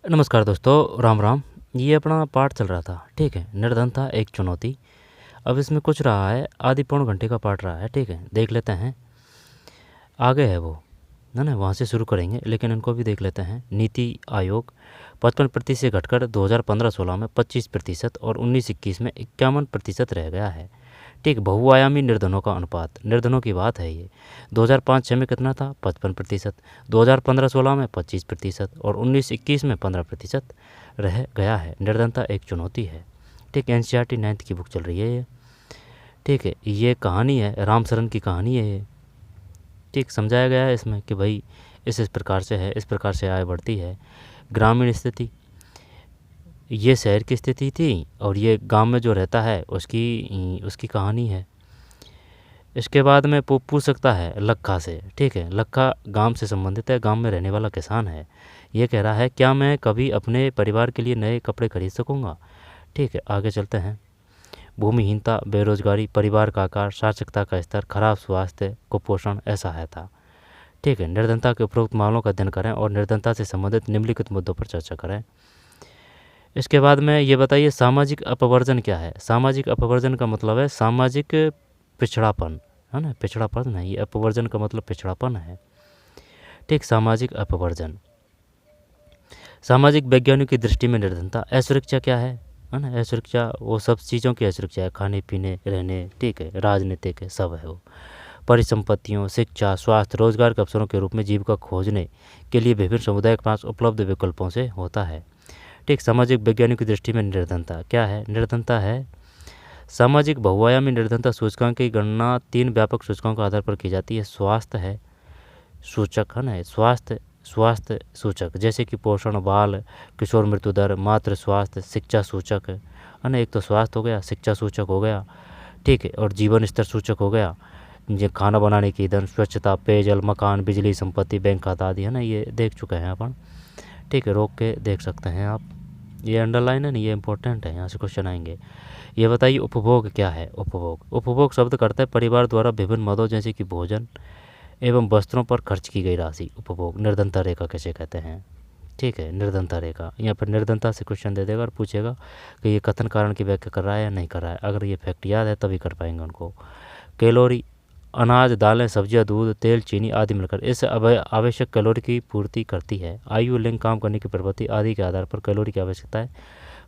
नमस्कार दोस्तों, राम राम। ये अपना पाठ चल रहा था, ठीक है। निर्धनता एक चुनौती। अब इसमें कुछ रहा है, आधी पौन घंटे का पाठ रहा है, ठीक है। देख लेते हैं, आगे है वो, है ना, वहाँ से शुरू करेंगे, लेकिन इनको भी देख लेते हैं। नीति आयोग 55% से घटकर 2015-16 में 25% और 19-21 में 51% रह गया है, ठीक। बहुआयामी निर्धनों का अनुपात, निर्धनों की बात है ये। 2005-6 में कितना था? 55%। 2015-16 में 25% और 19-21 में 15% रह गया है। निर्धनता एक चुनौती है, ठीक। NCERT 9th की बुक चल रही है ये, ठीक है। ये कहानी है, राम शरण की कहानी है ये, ठीक। समझाया गया है इसमें कि भाई इस प्रकार से है, इस प्रकार से आय बढ़ती है। ग्रामीण स्थिति, ये शहर की स्थिति थी और ये गांव में जो रहता है उसकी उसकी कहानी है। इसके बाद में पूछ सकता है लखा से, ठीक है। लखा गांव से संबंधित है, गांव में रहने वाला किसान है। ये कह रहा है, क्या मैं कभी अपने परिवार के लिए नए कपड़े खरीद सकूंगा, ठीक है। आगे चलते हैं। भूमिहीनता, बेरोजगारी, परिवार का आकार, साक्षरता का स्तर, खराब स्वास्थ्य, कुपोषण, असहायता, ठीक है। निर्धनता के उपरोक्त मामलों का अध्ययन करें और निर्धनता से संबंधित निम्नलिखित मुद्दों पर चर्चा करें। इसके बाद में ये बताइए, सामाजिक अपवर्जन क्या है। सामाजिक अपवर्जन का मतलब है सामाजिक पिछड़ापन, है ना, पिछड़ापन नहीं, अपवर्जन का मतलब पिछड़ापन है, ठीक। सामाजिक अपवर्जन, सामाजिक वैज्ञानिक की दृष्टि में निर्धनता। असुरक्षा क्या है ना, असुरक्षा वो सब चीज़ों की असुरक्षा है, खाने पीने रहने, ठीक है, राजनीतिक सब है वो। परिसंपत्तियों, शिक्षा, स्वास्थ्य, रोजगार के अवसरों के रूप में जीविका खोजने के लिए विभिन्न समुदाय के पास उपलब्ध विकल्पों से होता है, ठीक। सामाजिक वैज्ञानिक की दृष्टि में निर्धनता क्या है? निर्धनता है सामाजिक बहुआयामी निर्धनता सूचकांक की गणना 3 व्यापक सूचकांकों के आधार पर की जाती है। स्वास्थ्य है सूचक, है ना, स्वास्थ्य सूचक, जैसे कि पोषण, बाल किशोर मृत्यु दर, मातृ स्वास्थ्य, शिक्षा सूचक, है ना। एक तो स्वास्थ्य हो गया, शिक्षा सूचक हो गया, ठीक है, और जीवन स्तर सूचक हो गया, ये खाना बनाने की ईंधन, स्वच्छता, पेयजल, मकान, बिजली, संपत्ति, बैंक खाता आदि, है ना। ये देख चुके हैं अपन, ठीक है, रोक के देख सकते हैं आप। ये अंडरलाइन है ना, ये इंपॉर्टेंट है, यहाँ से क्वेश्चन आएंगे। ये बताइए, उपभोग क्या है? उपभोग शब्द करता है परिवार द्वारा विभिन्न मदों जैसे कि भोजन एवं वस्त्रों पर खर्च की गई राशि। उपभोग। निर्धनता रेखा कैसे कहते हैं, ठीक है, निर्धनता रेखा। यहाँ पर निर्धनता से क्वेश्चन दे देगा और पूछेगा कि ये कथन कारण की व्याख्या कर रहा है या नहीं कर रहा है। अगर ये फैक्ट याद है तभी कर पाएंगे उनको। कैलोरी, अनाज, दालें, सब्जियां, दूध, तेल, चीनी आदि मिलकर इस आवश्यक कैलोरी की पूर्ति करती है। आयु, लिंग, काम करने की प्रवृत्ति आदि के आधार पर कैलोरी की आवश्यकताएं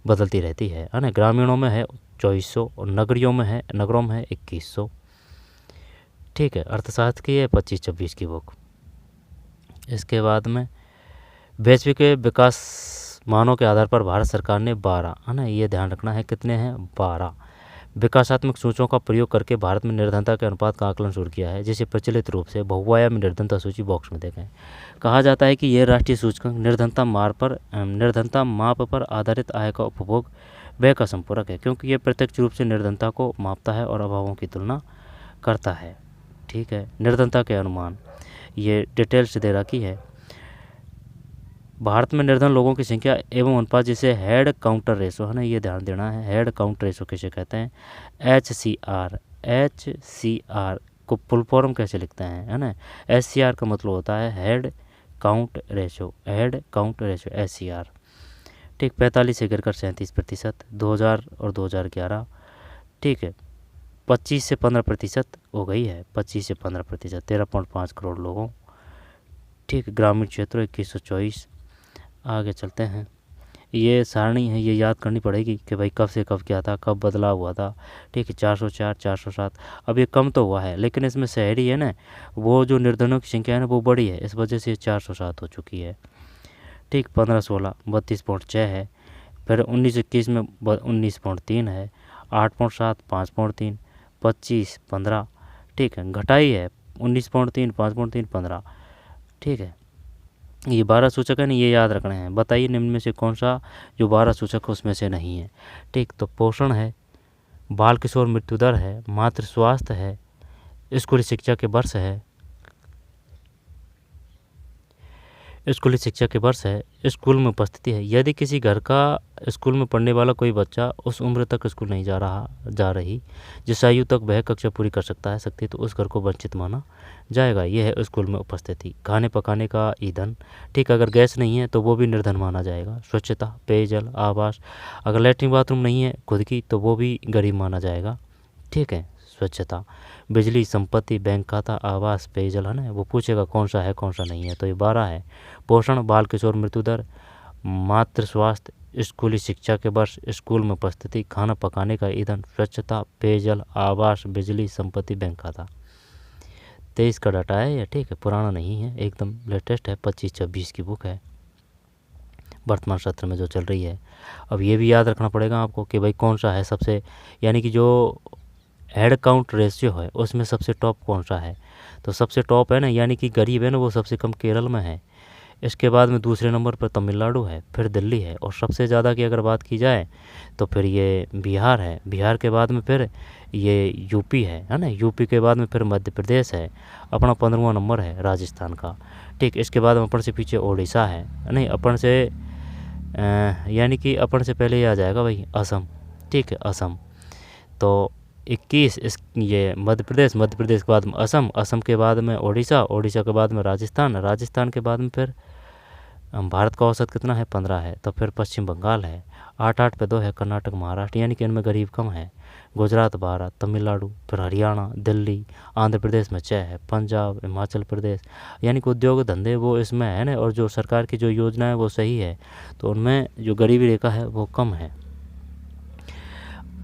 बदलती रहती है ना। ग्रामीणों में है 2400 और नगरों में है 2100, ठीक है। अर्थशास्त्र की है 25-26 की बुक। इसके बाद में वैश्विक विकास मानों के आधार पर भारत सरकार ने 12, है ना, ये ध्यान रखना है, कितने हैं? 12 विकासात्मक सूचों का प्रयोग करके भारत में निर्धनता के अनुपात का आकलन शुरू किया है, जिसे प्रचलित रूप से बहुआयामी निर्धनता सूची बॉक्स में देखें। कहा जाता है कि यह राष्ट्रीय सूचकांक निर्धनता माप पर आधारित आय का उपभोग व्यय का संपूरक है, क्योंकि यह प्रत्यक्ष रूप से निर्धनता को मापता है और अभावों की तुलना करता है, ठीक है। निर्धनता के अनुमान, ये डिटेल्स दे रखी है। भारत में निर्धन लोगों की संख्या एवं अनुपात, जिसे हेड काउंटर रेशो, है ना, ये ध्यान देना है। हेड काउंट रेशो किसे कहते हैं? HCR को फुल फॉर्म कैसे लिखते हैं, है ना। SCR का मतलब होता है हेड काउंट रेशो, SCR, ठीक। 45 से गिरकर 37%, 2000 और 2011, ठीक है। 25 से 15% हो गई है, 25 से 15%, 13.5 करोड़ लोगों, ठीक। ग्रामीण क्षेत्रों 2124। आगे चलते हैं। ये सारणी है, ये याद करनी पड़ेगी कि भाई कब से कब क्या था, कब बदलाव हुआ था, ठीक है। 404, 407, अब ये कम तो हुआ है, लेकिन इसमें शहरी है ना, वो जो निर्धनों की संख्या है ना वो बड़ी है, इस वजह से 407 हो चुकी है, ठीक। 15-16 32.6 है। फिर 19-21 में 19.3 है। 8.7 5.3, 25-15, ठीक है, घटाई है 19.3 5.3 15, ठीक है। ये 12 सूचक है ना, ये याद रखने हैं। बताइए निम्न में से कौन सा जो 12 सूचक है उसमें से नहीं है, ठीक। तो पोषण है, बाल किशोर मृत्यु दर है, मातृ स्वास्थ्य है, स्कूली शिक्षा के वर्ष है, स्कूली शिक्षा के वर्ष है, स्कूल में उपस्थिति है। यदि किसी घर का स्कूल में पढ़ने वाला कोई बच्चा उस उम्र तक स्कूल नहीं जा रही जिस आयु तक वह कक्षा पूरी कर सकती है तो उस घर को वंचित माना जाएगा। यह है स्कूल में उपस्थिति। खाने पकाने का ईंधन, ठीक, अगर गैस नहीं है तो वो भी निर्धन माना जाएगा। स्वच्छता, पेयजल, आवास, अगर लैट्रिन बाथरूम नहीं है खुद की तो वो भी गरीब माना जाएगा, ठीक है। स्वच्छता, बिजली, संपत्ति, बैंक खाता, आवास, पेयजल, है ना, वो पूछेगा कौन सा है कौन सा नहीं है, तो ये 12 है। पोषण, बाल किशोर मृत्यु दर, मातृ स्वास्थ्य, स्कूली शिक्षा के वर्ष, स्कूल में उपस्थिति, खाना पकाने का ईंधन, स्वच्छता, पेयजल, आवास, बिजली, संपत्ति, बैंक खाता। 23 का डाटा है ये, ठीक है, पुराना नहीं है, एकदम लेटेस्ट है, 25-26 की बुक है, वर्तमान सत्र में जो चल रही है। अब ये भी याद रखना पड़ेगा आपको कि भाई कौन सा है सबसे, यानी कि जो हेड काउंट रेशियो है उसमें सबसे टॉप कौन सा है, तो सबसे टॉप है ना, यानी कि गरीब है ना, वो सबसे कम केरल में है। इसके बाद में दूसरे नंबर पर तमिलनाडु है, फिर दिल्ली है, और सबसे ज़्यादा की अगर बात की जाए तो फिर ये बिहार है। बिहार के बाद में फिर ये यूपी है ना, यूपी के बाद में फिर मध्य प्रदेश है, अपना 15वां नंबर है राजस्थान का, ठीक। इसके बाद में अपन से पीछे ओडिशा है, नहीं अपन से यानी कि अपन से पहले ये आ जाएगा भाई असम, ठीक है, असम। तो 21 ये मध्य प्रदेश के बाद में असम के बाद में ओडिशा के बाद में राजस्थान के बाद में फिर भारत का औसत कितना है 15 है, तो फिर पश्चिम बंगाल है, 8 पे 2 है कर्नाटक, महाराष्ट्र, यानी कि इनमें गरीब कम है। गुजरात 12, तमिलनाडु, फिर हरियाणा, दिल्ली, आंध्र प्रदेश में 6 है, पंजाब, हिमाचल प्रदेश, यानी कि उद्योग धंधे वो इसमें है ना, और जो सरकार की जो योजना है वो सही है, तो उनमें जो गरीबी रेखा है वो कम है।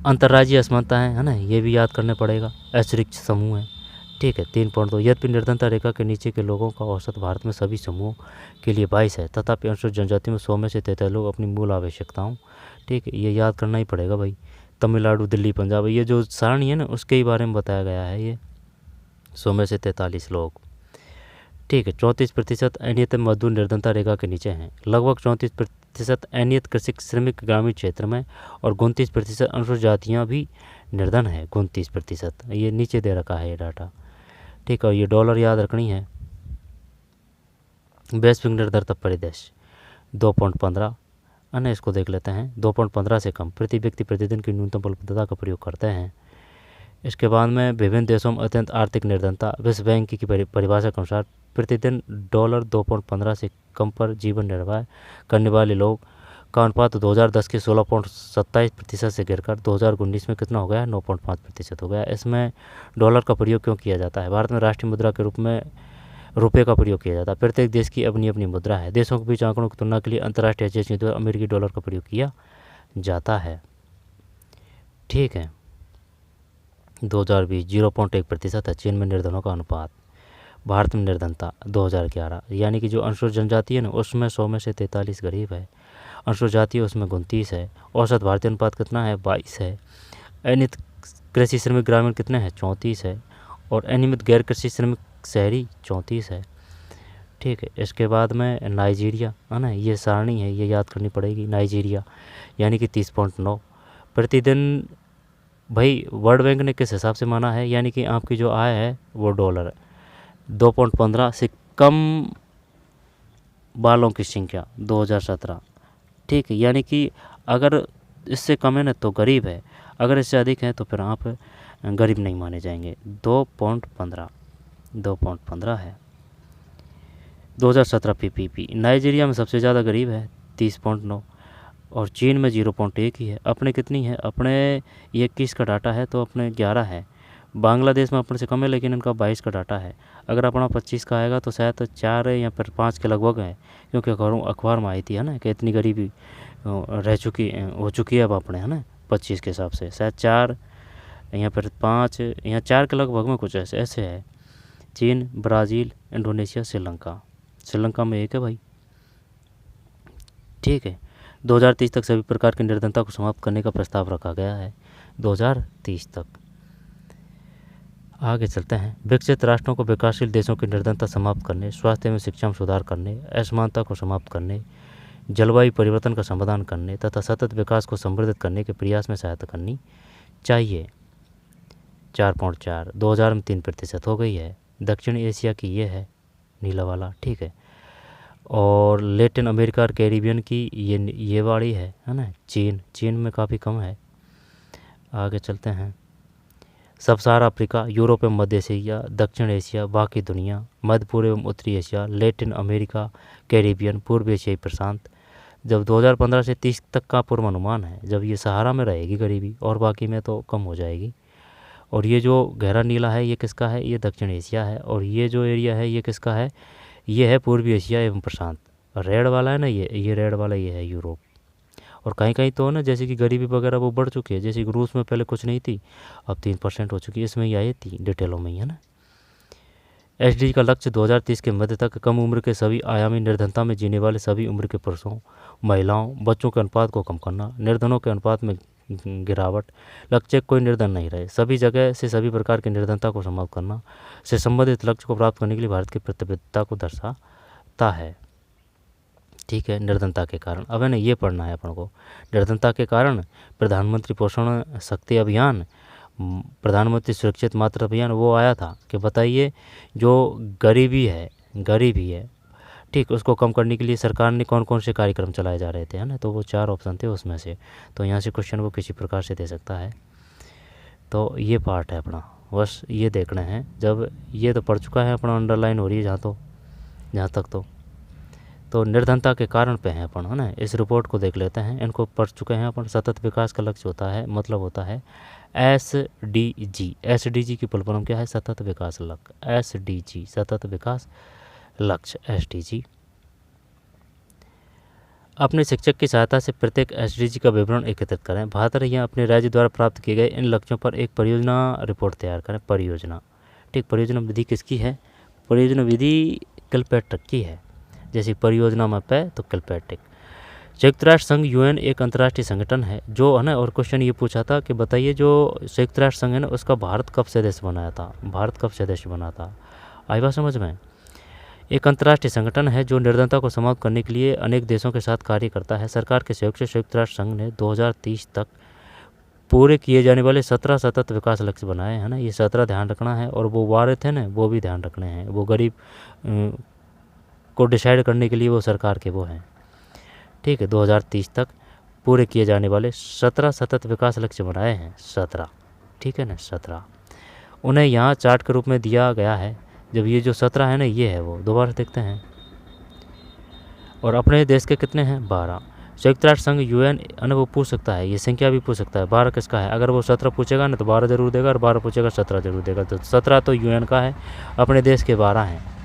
अंतर्राज्यीय असमानता है ना, ये भी याद करने पड़ेगा। असुरक्षित समूह है, ठीक है, 3.2। यद्यपि निर्धनता रेखा के नीचे के लोगों का औसत भारत में सभी समूहों के लिए 22 है, तथापि अनुसूचित जनजाति में 100 में से 43 लोग अपनी मूल आवश्यकताओं, ठीक है, ये याद करना ही पड़ेगा भाई। तमिलनाडु, दिल्ली, पंजाब, ये जो सारणी है ना उसके ही बारे में बताया गया है, ये 100 में से 43 लोग, ठीक है। 34% अनियत मजदूर निर्धनता रेखा के नीचे हैं, लगभग 34% अनियत कृषि श्रमिक ग्रामीण क्षेत्र में, और 29% अनुसूचित जातियाँ भी निर्धन है, 29%, ये नीचे दे रखा है ये डाटा, ठीक है। ये डॉलर याद रखनी है। वैश्विक निर्धनता परिदृश्य 2.15, अन्य इसको देख लेते हैं। 2.15 से कम प्रति व्यक्ति प्रतिदिन की न्यूनतम उपलब्धता का प्रयोग करते हैं। इसके बाद में विभिन्न देशों में अत्यंत आर्थिक निर्धनता, विश्व बैंक की परिभाषा के अनुसार प्रतिदिन $2.15 से कम पर जीवन निर्वाह करने वाले लोग का अनुपात 2010 के 16.27% से गिरकर 2019 में कितना हो गया, 9.5% हो गया। इसमें डॉलर का प्रयोग क्यों किया जाता है? भारत में राष्ट्रीय मुद्रा के रूप में रुपये का प्रयोग किया जाता है। प्रत्येक देश की अपनी अपनी मुद्रा है। देशों के बीच आंकड़ों की तुलना के लिए अंतर्राष्ट्रीय एजेंसियों द्वारा अमेरिकी डॉलर का प्रयोग किया जाता है, ठीक है। 2020 0.1% है चीन में निर्धनों का अनुपात। भारत में निर्धनता 2011, यानी कि जो अनुसूचित जनजाति है ना उसमें 100 में से 43 गरीब है, अनुसूचित जाति उसमें 29 है। औसत भारतीय अनुपात कितना है, 22 है। अनियमित कृषि श्रमिक ग्रामीण कितने हैं, 34 है। और अनियमित गैर कृषि श्रमिक शहरी 34 है, ठीक है। इसके बाद में नाइजीरिया है ना, ये सारणी है, ये याद करनी पड़ेगी। नाइजीरिया यानी कि 30.9 प्रतिदिन। भाई वर्ल्ड बैंक ने किस हिसाब से माना है, यानी कि आपकी जो आय है वो डॉलर है। 2.15 से कम बालों की संख्या 2017, ठीक है, यानी कि अगर इससे कम है ना तो गरीब है, अगर इससे अधिक है तो फिर आप गरीब नहीं माने जाएंगे। 2.15 है। 2017 पीपीपी। नाइजीरिया में सबसे ज़्यादा गरीब है 30.9, और चीन में 0.1 ही है। अपने कितनी है, अपने ये 21 का डाटा है तो अपने 11 है। बांग्लादेश में अपने से कम है लेकिन इनका 22 का डाटा है। अगर अपना 25 का आएगा तो शायद 4 या फिर 5 के लगभग है, क्योंकि अखबार में आई थी है ना कि इतनी गरीबी हो चुकी है अब अपने, है ना, 25 के हिसाब से शायद 4 या फिर 5 या 4 के लगभग में कुछ ऐसे है। चीन, ब्राज़ील, इंडोनेशिया, श्रीलंका में 1 है भाई, ठीक है। 2030 तक सभी प्रकार की निर्धनता को समाप्त करने का प्रस्ताव रखा गया है, 2030 तक। आगे चलते हैं। विकसित राष्ट्रों को विकासशील देशों की निर्धनता समाप्त करने, स्वास्थ्य एवं शिक्षा में सुधार करने, असमानता को समाप्त करने, जलवायु परिवर्तन का समाधान करने तथा सतत विकास को संवर्धित करने के प्रयास में सहायता करनी चाहिए। 4.4 2000 में 3% हो गई है। दक्षिण एशिया की ये है नीला वाला, ठीक है। और लैटिन अमेरिका और कैरिबियन की ये वाली है ना। चीन में काफ़ी कम है। आगे चलते हैं। सब सहारा अफ्रीका, यूरोप एवं मध्य एशिया, दक्षिण एशिया, बाकी दुनिया, मध्य पूर्व एवं उत्तरी एशिया, लैटिन अमेरिका, कैरिबियन, पूर्व एशियाई प्रशांत। जब 2015 से 30 तक का पूर्वानुमान है, जब ये सहारा में रहेगी गरीबी और बाकी में तो कम हो जाएगी। और ये जो गहरा नीला है ये किसका है? ये दक्षिण एशिया है। और ये जो एरिया है ये किसका है? ये है पूर्वी एशिया एवं प्रशांत। रेड वाला है ना, ये रेड वाला ये है यूरोप। और कहीं कहीं तो ना जैसे कि गरीबी वगैरह वो बढ़ चुकी है, जैसे कि रूस में पहले कुछ नहीं थी, अब 3% हो चुकी है। इसमें ही आई थी डिटेलों में ही, है ना। एसडीजी का लक्ष्य 2030 के मध्य तक कम उम्र के सभी आयामी निर्धनता में जीने वाले सभी उम्र के पुरुषों, महिलाओं, बच्चों के अनुपात को कम करना, निर्धनों के अनुपात में गिरावट, लक्ष्य कोई निर्धन नहीं रहे, सभी जगह से सभी प्रकार की निर्धनता को समाप्त करना से संबंधित लक्ष्य को प्राप्त करने के लिए भारत की प्रतिबद्धता को दर्शाता है। ठीक है, निर्धनता के कारण अब है ना ये पढ़ना है अपन को। निर्धनता के कारण प्रधानमंत्री पोषण शक्ति अभियान, प्रधानमंत्री सुरक्षित मातृत्व अभियान वो आया था कि बताइए जो गरीबी है ठीक, उसको कम करने के लिए सरकार ने कौन कौन से कार्यक्रम चलाए जा रहे थे, है ना। तो वो 4 ऑप्शन थे उसमें से, तो यहाँ से क्वेश्चन वो किसी प्रकार से दे सकता है। तो ये पार्ट है अपना, बस ये देखना है। जब ये तो पढ़ चुका है अपना, अंडरलाइन हो रही है जहाँ तक तो निर्धनता के कारण पे हैं अपन, है ना। इस रिपोर्ट को देख लेते हैं, इनको पढ़ चुके हैं अपन। सतत विकास का लक्ष्य होता है, मतलब होता है SDG। SDG की फुल फॉर्म क्या है? सतत विकास लक्ष्य। SDG सतत विकास लक्ष्य SDG। अपने शिक्षक की सहायता से प्रत्येक SDG का विवरण एकत्रित करें। भारत या अपने राज्य द्वारा प्राप्त किए गए इन लक्ष्यों पर एक परियोजना रिपोर्ट तैयार करें। परियोजना, ठीक, परियोजना विधि किसकी है? परियोजना विधि किलपैट्रिक की है। जैसे परियोजना में तो किलपैट्रिक। संयुक्त राष्ट्र संघ UN एक अंतर्राष्ट्रीय संगठन है जो है ना। और क्वेश्चन ये पूछा था कि बताइए जो संयुक्त राष्ट्र संघ है ना उसका भारत कब सदस्य बनाया था? भारत कब सदस्य बना था? आई बात समझ में? एक अंतर्राष्ट्रीय संगठन है जो निर्धनता को समाप्त करने के लिए अनेक देशों के साथ कार्य करता है। सरकार के सहयोग से संयुक्त राष्ट्र संघ ने 2030 तक पूरे किए जाने वाले 17 सतत विकास लक्ष्य बनाए हैं ना। ये 17 ध्यान रखना है, और वो वारित है ना वो भी ध्यान रखने हैं। वो गरीब को डिसाइड करने के लिए वो सरकार के वो हैं, ठीक है। 2030 तक पूरे किए जाने वाले 17 सतत विकास लक्ष्य बनाए हैं, 17, ठीक है ना, 17। उन्हें यहाँ चार्ट के रूप में दिया गया है। जब ये जो 17 है ना ये है, वो दोबारा देखते हैं। और अपने देश के कितने हैं? 12। संयुक्त राष्ट्र संघ UN है वो पूछ सकता है, ये संख्या भी पूछ सकता है 12 किसका है। अगर वो 17 पूछेगा ना तो 12 जरूर देगा, और 12 पूछेगा 17 जरूर देगा। तो 17 तो UN का है, अपने देश के 12 हैं।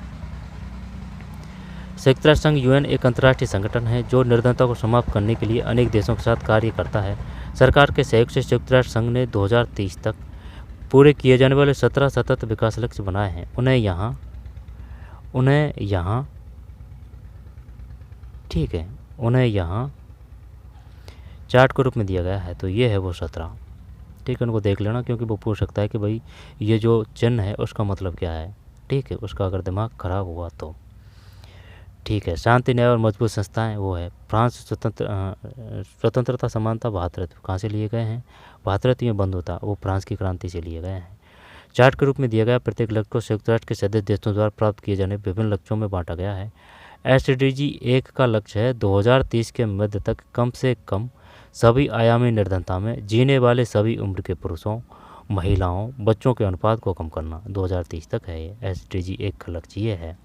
संयुक्त राष्ट्र संघ UN एक अंतर्राष्ट्रीय संगठन है जो निर्धनता को समाप्त करने के लिए अनेक देशों के साथ कार्य करता है। सरकार के सहयोग से संयुक्त राष्ट्र संघ ने 2030 तक पूरे किए जाने वाले 17 सतत विकास लक्ष्य बनाए हैं। उन्हें यहाँ ठीक है, उन्हें यहाँ चार्ट के रूप में दिया गया है। तो ये है वो 17, ठीक है। उनको देख लेना, क्योंकि वो पूछ सकता है कि भाई ये जो चिन्ह है उसका मतलब क्या है, ठीक है। उसका अगर दिमाग खराब हुआ तो, ठीक है। शांति, न्याय और मजबूत संस्थाएं वो है फ्रांस। स्वतंत्रता समानता भातृत्व कहाँ से लिए गए हैं? भातृत्व में बंधुता वो फ्रांस की क्रांति से लिए गए हैं। चार्ट के रूप में दिया गया प्रत्येक लक्ष्य को संयुक्त राष्ट्र के सदस्य देशों द्वारा प्राप्त किए जाने विभिन्न लक्ष्यों में बांटा गया है। SDG 1 का लक्ष्य है 2030 के मध्य तक कम से कम सभी आयामी निर्धनता में जीने वाले सभी उम्र के पुरुषों, महिलाओं, बच्चों के अनुपात को कम करना। 2030 तक है ये SDG 1 का लक्ष्य ये है।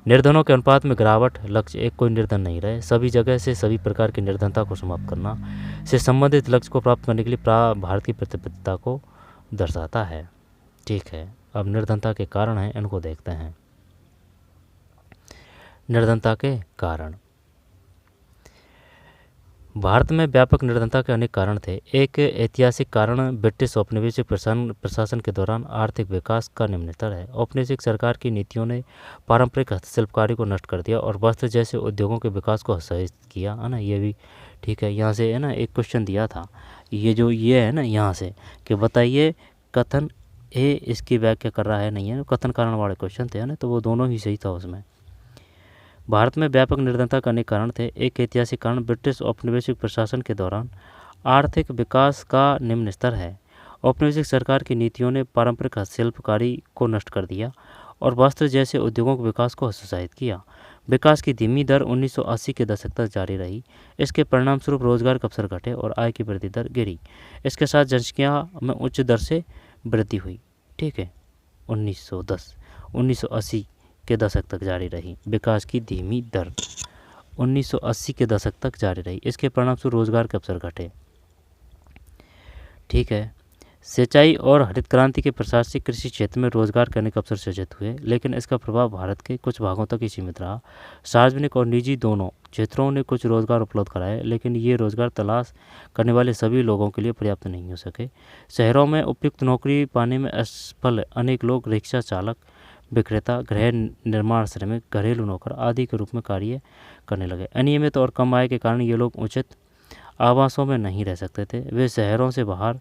निर्धनों के अनुपात में गिरावट, लक्ष्य एक कोई निर्धन नहीं रहे, सभी जगह से सभी प्रकार की निर्धनता को समाप्त करना से संबंधित लक्ष्य को प्राप्त करने के लिए भारत की प्रतिबद्धता को दर्शाता है, ठीक है। अब निर्धनता के कारण हैं, इनको देखते हैं। निर्धनता के कारण। भारत में व्यापक निर्धनता के अनेक कारण थे। एक ऐतिहासिक कारण ब्रिटिश औपनिवेशिक प्रशासन के दौरान आर्थिक विकास का निम्न स्तर है। औपनिवेशिक सरकार की नीतियों ने पारंपरिक हस्तशिल्पकारी को नष्ट कर दिया और वस्त्र जैसे उद्योगों के विकास को हतोत्साहित किया, है ना। ये भी ठीक है। यहाँ से है ना एक क्वेश्चन दिया था, ये है ना यहाँ से कि बताइए कथन ए इसकी व्याख्या कर रहा है, नहीं है, कथन कारण वाले क्वेश्चन थे, है ना। तो वो दोनों ही सही था उसमें। भारत में व्यापक निर्धनता के अनेक कारण थे। एक ऐतिहासिक कारण ब्रिटिश औपनिवेशिक प्रशासन के दौरान आर्थिक विकास का निम्न स्तर है। औपनिवेशिक सरकार की नीतियों ने पारंपरिक हस्तशिल्पकारी को नष्ट कर दिया और वस्त्र जैसे उद्योगों के विकास को हतोत्साहित किया। विकास की धीमी दर 1980 के दशक तक जारी रही। इसके परिणामस्वरूप रोजगार के अवसर घटे और आय की वृद्धि दर गिरी। इसके साथ जनसंख्या में उच्च दर से वृद्धि हुई। ठीक है, 1980 के दशक तक जारी रही। विकास की धीमी दर 1980 के दशक तक जारी रही। इसके परिणामस्वरूप रोजगार के अवसर घटे। ठीक है, सिंचाई और हरित क्रांति के प्रसार से कृषि क्षेत्र में रोजगार के अनेक अवसर सृजित हुए, लेकिन इसका प्रभाव भारत के कुछ भागों तक ही सीमित रहा। सार्वजनिक और निजी दोनों क्षेत्रों ने कुछ रोजगार उपलब्ध कराए, लेकिन ये रोजगार तलाश करने वाले सभी लोगों के लिए पर्याप्त नहीं हो सके। शहरों में उपयुक्त नौकरी पाने में असफल अनेक लोग रिक्शा चालक, विक्रेता, गृह निर्माण श्रमिक, घरेलू नौकर आदि के रूप में कार्य करने लगे। अनियमित और कम आय के कारण ये लोग उचित आवासों में नहीं रह सकते थे। वे शहरों से बाहर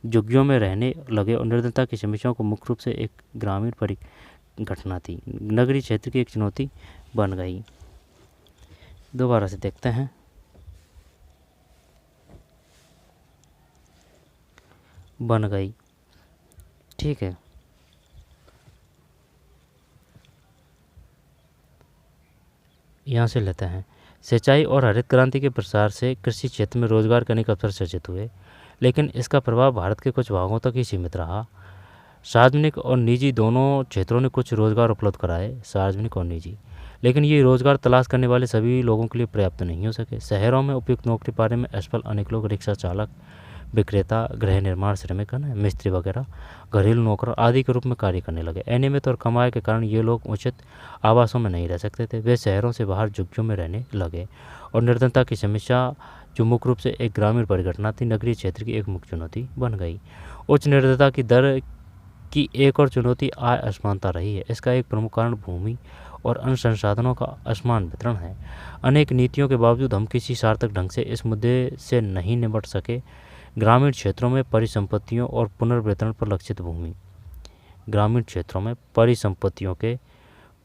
झुग्गियों में रहने लगे और निर्धनता की समस्याओं को मुख्य रूप से एक ग्रामीण परिघटना थी, नगरीय क्षेत्र की एक चुनौती बन गई। दोबारा से देखते हैं। बन गई। ठीक है, यहाँ से लेते हैं। सिंचाई और हरित क्रांति के प्रसार से कृषि क्षेत्र में रोजगार के अनेक अवसर सृजित हुए, लेकिन इसका प्रभाव भारत के कुछ भागों तक ही सीमित रहा। सार्वजनिक और निजी दोनों क्षेत्रों ने कुछ रोजगार उपलब्ध कराए, सार्वजनिक और निजी, लेकिन ये रोजगार तलाश करने वाले सभी लोगों के लिए पर्याप्त नहीं हो सके। शहरों में उपयुक्त नौकरी पाने में असफल अनेक लोग रिक्शा चालक, विक्रेता, गृह निर्माण श्रमिक, मिस्त्री वगैरह, घरेलू नौकर आदि के रूप में कार्य करने लगे। अनियमित और कम आय के कारण ये लोग उचित आवासों में नहीं रह सकते थे। वे शहरों से बाहर झुग्गियों में रहने लगे और निर्धनता की समस्या, जो मुख्य रूप से एक ग्रामीण परिघटना थी, नगरीय क्षेत्र की एक मुख्य चुनौती बन गई। उच्च निर्धनता की दर की एक और चुनौती आय असमानता रही है। इसका एक प्रमुख कारण भूमि और अन्य संसाधनों का असमान वितरण है। अनेक नीतियों के बावजूद हम किसी सार्थक ढंग से इस मुद्दे से नहीं निपट सके। ग्रामीण क्षेत्रों में परिसंपत्तियों और पुनर्वितरण पर लक्षित भूमि, ग्रामीण क्षेत्रों में परिसंपत्तियों के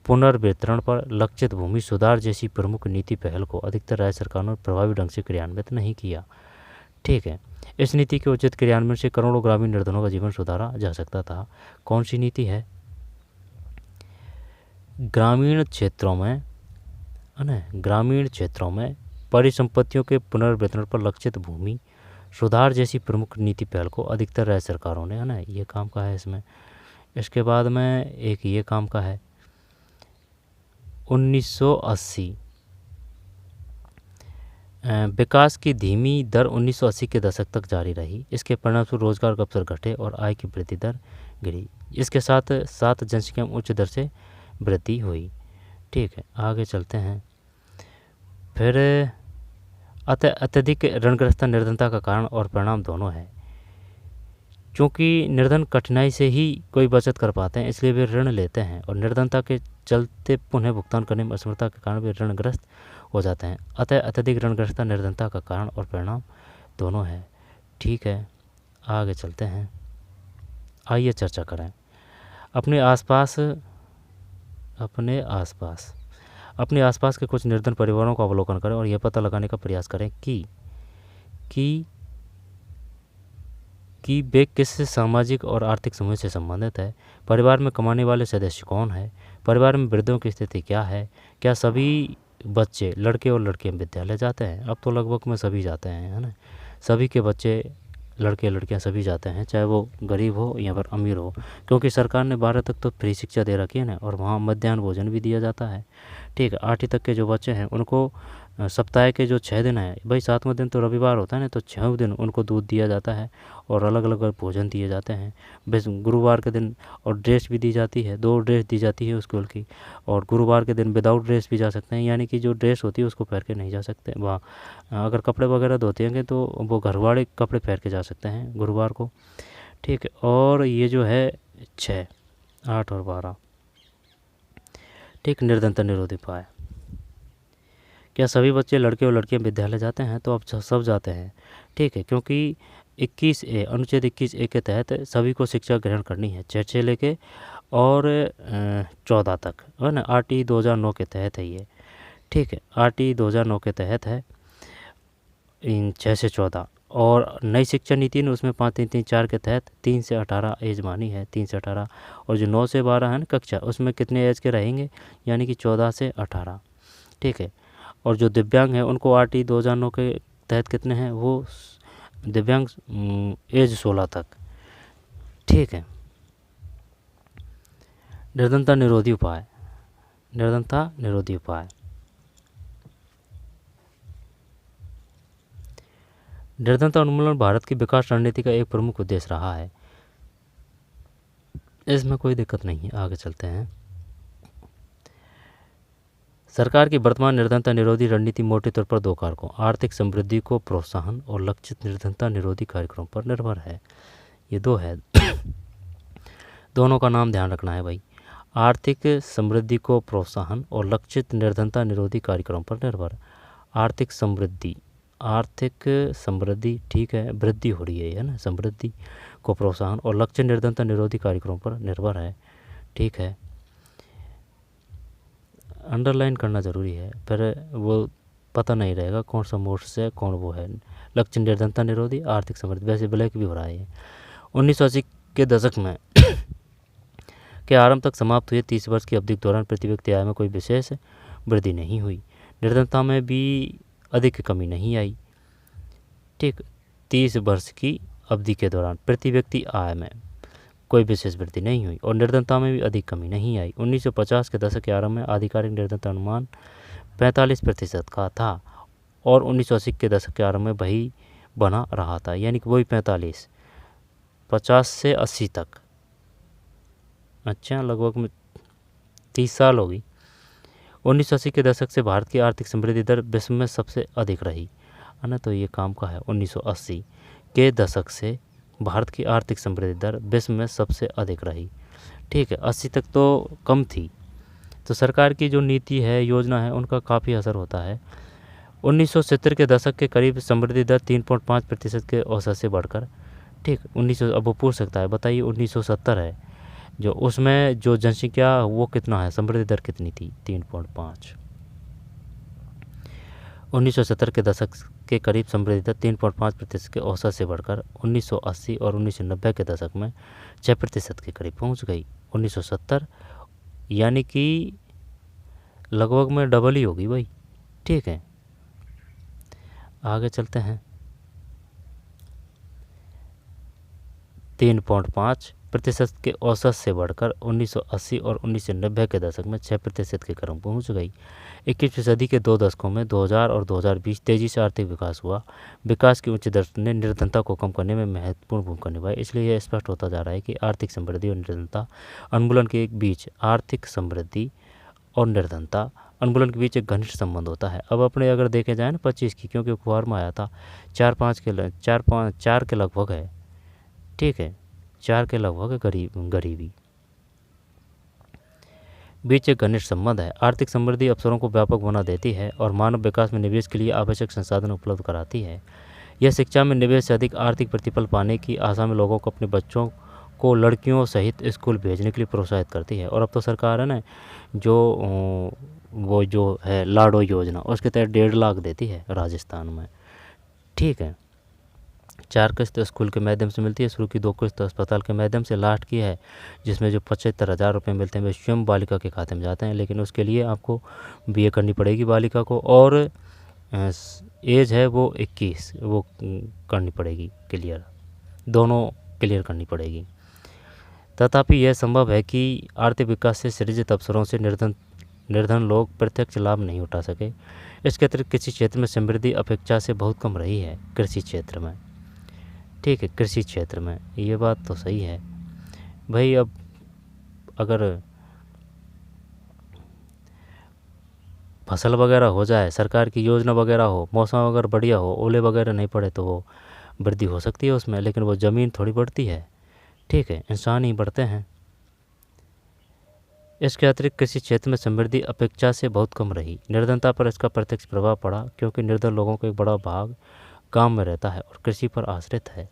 पुनर्वितरण पर लक्षित भूमि सुधार जैसी प्रमुख नीति पहल को अधिकतर राज्य सरकारों ने प्रभावी ढंग से क्रियान्वित नहीं किया। ठीक है, इस नीति के उचित क्रियान्वयन से करोड़ों ग्रामीण निर्धनों का जीवन सुधारा जा सकता था। कौन सी नीति है? ग्रामीण क्षेत्रों में, है ना, ग्रामीण क्षेत्रों में परिसंपत्तियों के पुनर्वितरण पर लक्षित भूमि सुधार जैसी प्रमुख नीति पहल को अधिकतर राज्य सरकारों ने, है ना, ये काम का है इसमें। इसके बाद में एक ये काम का है 1980। विकास की धीमी दर 1980 के दशक तक जारी रही। इसके परिणामस्वरूप रोजगार के अवसर घटे और आय की वृद्धि दर गिरी। इसके साथ साथ जनसंख्या में उच्च दर से वृद्धि हुई। ठीक है, आगे चलते हैं। फिर अत्यधिक ऋणग्रस्तता निर्धनता का कारण और परिणाम दोनों है। क्योंकि निर्धन कठिनाई से ही कोई बचत कर पाते हैं, इसलिए वे ऋण लेते हैं और निर्धनता के चलते पुनः भुगतान करने में असमर्थता के कारण वे ऋणग्रस्त हो जाते हैं। अतः अत्यधिक ऋणग्रस्तता निर्धनता का कारण और परिणाम दोनों है। ठीक है, आगे चलते हैं। आइए चर्चा करें। अपने आसपास के कुछ निर्धन परिवारों का अवलोकन करें और यह पता लगाने का प्रयास करें कि वे किस सामाजिक और आर्थिक समूह से संबंधित है। परिवार में कमाने वाले सदस्य कौन है? परिवार में वृद्धों की स्थिति क्या है? क्या सभी बच्चे, लड़के और लड़कियां विद्यालय जाते हैं? अब तो लगभग में सभी जाते हैं, है ना। सभी के बच्चे, लड़के लड़कियां सभी जाते हैं, चाहे वो गरीब हो या फिर अमीर हो, क्योंकि सरकार ने 12 तक तो फ्री शिक्षा दे रखी है ना, और वहाँ मध्याह्न भोजन भी दिया जाता है। ठीक है, 8वीं तक के जो बच्चे हैं उनको सप्ताह के जो 6 दिन हैं, भाई 7वां दिन तो रविवार होता है ना, तो 6वें दिन उनको दूध दिया जाता है और अलग अलग भोजन दिए जाते हैं। बस गुरुवार के दिन और ड्रेस भी दी जाती है, 2 ड्रेस दी जाती है स्कूल की, और गुरुवार के दिन विदाउट ड्रेस भी जा सकते हैं, यानी कि जो ड्रेस होती है उसको पहन के नहीं जा सकते वहाँ। अगर कपड़े वगैरह धोते होंगे तो वो घर वाले कपड़े पहन के जा सकते हैं गुरुवार को। ठीक है, और ये जो है 6, 8 और 12। ठीक, निर्धनता निरोधी उपाय। क्या सभी बच्चे, लड़के और लड़कियां विद्यालय जाते हैं? तो अब सब जाते हैं। ठीक है, क्योंकि 21A, अनुच्छेद 21A के तहत सभी को शिक्षा ग्रहण करनी है, 6 से लेके और 14 तक, है ना। RT 2009 के तहत है ये। ठीक है, RT 2009 के तहत है इन 6 से 14। और नई शिक्षा नीति ने उसमें 5-3-3-4 के तहत 3 से 18 एज मानी है, 3 से 18। और जो 9 से 12 है ना कक्षा, उसमें कितने एज के रहेंगे, यानी कि 14 से 18। ठीक है। और जो दिव्यांग हैं उनको RT 2009 के तहत कितने हैं, वो दिव्यांग एज 16 तक, ठीक है। निर्धनता निरोधी उपाय, निर्धनता निरोधी उपाय। निर्धनता उन्मूलन भारत की विकास रणनीति का एक प्रमुख उद्देश्य रहा है, इसमें कोई दिक्कत नहीं है। आगे चलते हैं। सरकार की वर्तमान निर्धनता निरोधी रणनीति मोटे तौर पर 2 कारकों, आर्थिक समृद्धि को प्रोत्साहन और लक्षित निर्धनता निरोधी कार्यक्रमों पर निर्भर है। ये 2 है, दोनों का नाम ध्यान रखना है भाई। आर्थिक समृद्धि को प्रोत्साहन और लक्षित निर्धनता निरोधी कार्यक्रम पर निर्भर। आर्थिक समृद्धि, ठीक है, वृद्धि हो रही है ना, समृद्धि को प्रोत्साहन और लक्षित निर्धनता निरोधी कार्यक्रमों पर निर्भर है, ठीक है। अंडरलाइन करना ज़रूरी है, फिर वो पता नहीं रहेगा कौन सा मोड्स है, कौन वो है। लक्षित निर्धनता निरोधी, आर्थिक समृद्धि, वैसे ब्लैक भी हो रहा है। 1980 के दशक में के आरंभ तक समाप्त हुए 30 वर्ष की अवधि के दौरान प्रति व्यक्ति आय में कोई विशेष वृद्धि नहीं हुई, निर्धनता में भी अधिक कमी नहीं आई, ठीक। 30 वर्ष की अवधि के दौरान प्रति व्यक्ति आय में कोई विशेष वृद्धि नहीं हुई और निर्धनता में भी अधिक कमी नहीं आई। 1950 के दशक के आरंभ में आधिकारिक निर्धनता अनुमान 45% का था और 1980 के दशक के आरंभ में वही बना रहा था, यानी कि वही 45, 50 से 80 तक। अच्छा, लगभग में 30 साल होगी। 1980 के दशक से भारत की आर्थिक समृद्धि दर विश्व में सबसे अधिक रही, है ना, तो ये काम का है। 1980 के दशक से भारत की आर्थिक समृद्धि दर विश्व में सबसे अधिक रही, ठीक है। 80 तक तो कम थी, तो सरकार की जो नीति है, योजना है, उनका काफ़ी असर होता है। 1970 के दशक के करीब समृद्धि दर 3.5% के औसत से बढ़कर, ठीक, 1900, अब वो पूछ सकता है बताइए 1970 है जो, उसमें जो जनसंख्या वो कितना है, समृद्धि दर कितनी थी, 3.5। 1970 के दशक के करीब समृद्धि दर 3.5% के औसत से बढ़कर 1980 और 1990 के दशक में 6% के करीब पहुंच गई। 1970 यानी कि लगभग में डबल ही होगी भाई, ठीक है। आगे चलते हैं। 3.5% के औसत से बढ़कर 1980 और 1990 के दशक में 6% के क्रम पहुंच गई। 21वीं सदी के 2 दशकों में 2000 और 2020 तेजी से आर्थिक विकास हुआ। विकास की उच्च दर ने निर्धनता को कम करने में महत्वपूर्ण भूमिका निभाई। इसलिए यह स्पष्ट होता जा रहा है कि आर्थिक समृद्धि और निर्धनता उन्मूलन के बीच आर्थिक समृद्धि और निर्धनता उन्मूलन के बीच एक घनिष्ठ संबंध होता है। अब अपने अगर देखे जाए ना 25 की, क्योंकि अखबार में आया था 4 के लगभग है, ठीक है, 4 के लगभग गरीबी बीच एक घनिष्ठ संबंध है। आर्थिक समृद्धि अवसरों को व्यापक बना देती है और मानव विकास में निवेश के लिए आवश्यक संसाधन उपलब्ध कराती है। यह शिक्षा में निवेश से अधिक आर्थिक प्रतिफल पाने की आशा में लोगों को अपने बच्चों को लड़कियों सहित स्कूल भेजने के लिए प्रोत्साहित करती है। और अब तो सरकार है ना जो वो जो है लाडो योजना, उसके तहत 1.5 लाख देती है राजस्थान में, ठीक है। 4 किस्त स्कूल के माध्यम से मिलती है, शुरू की 2 किस्त अस्पताल के माध्यम से, लास्ट की है जिसमें जो 75,000 रुपये मिलते हैं वे स्वयं बालिका के खाते में जाते हैं। लेकिन उसके लिए आपको BA करनी पड़ेगी बालिका को और एज है वो 21 वो करनी पड़ेगी क्लियर, दोनों क्लियर करनी पड़ेगी। तथापि यह संभव है कि आर्थिक विकास से सृजित अवसरों से निर्धन लोग प्रत्यक्ष लाभ नहीं उठा सके। इसके अतिरिक्त कृषि क्षेत्र में समृद्धि अपेक्षा से बहुत कम रही है, कृषि क्षेत्र में, ठीक है, कृषि क्षेत्र में, ये बात तो सही है भाई। अब अगर फसल वगैरह हो जाए, सरकार की योजना वगैरह हो, मौसम अगर बढ़िया हो, ओले वगैरह नहीं पड़े तो वो वृद्धि हो सकती है उसमें, लेकिन वो ज़मीन थोड़ी बढ़ती है, ठीक है, इंसान ही बढ़ते हैं। इसके अतिरिक्त कृषि क्षेत्र में समृद्धि अपेक्षा से बहुत कम रही। निर्धनता पर इसका प्रत्यक्ष प्रभाव पड़ा क्योंकि निर्धन लोगों का एक बड़ा भाग गांव में रहता है और कृषि पर आश्रित है,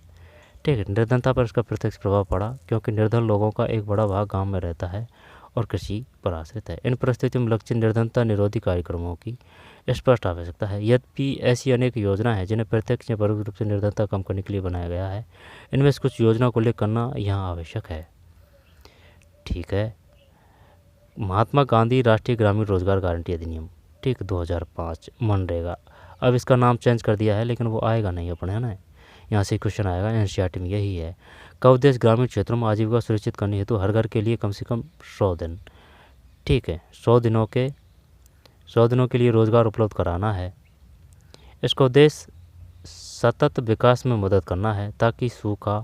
ठीक है। निर्धनता पर इसका प्रत्यक्ष प्रभाव पड़ा क्योंकि निर्धन लोगों का एक बड़ा भाग गांव में रहता है और कृषि पर आश्रित है। इन परिस्थितियों में लक्षित निर्धनता निरोधी कार्यक्रमों की स्पष्ट आवश्यकता है। यद्यपि ऐसी अनेक योजना है जिन्हें प्रत्यक्ष या परोक्ष रूप से निर्धनता कम करने के लिए बनाया गया है, इनमें से कुछ योजना को उल्लेख करना यहाँ आवश्यक है, ठीक है। महात्मा गांधी राष्ट्रीय ग्रामीण रोजगार गारंटी अधिनियम ठीक 2005 मनरेगा। अब इसका नाम चेंज कर दिया है लेकिन वो आएगा नहीं अपने, है ना, यहाँ से क्वेश्चन आएगा। एनसीईआरटी में यही है। का उद्देश्य ग्रामीण क्षेत्रों में आजीविका सुरक्षित करने हेतु हर घर के लिए कम से कम 100 दिन, ठीक है, 100 दिनों के लिए रोजगार उपलब्ध कराना है। इसका उद्देश्य सतत विकास में मदद करना है ताकि सूखा,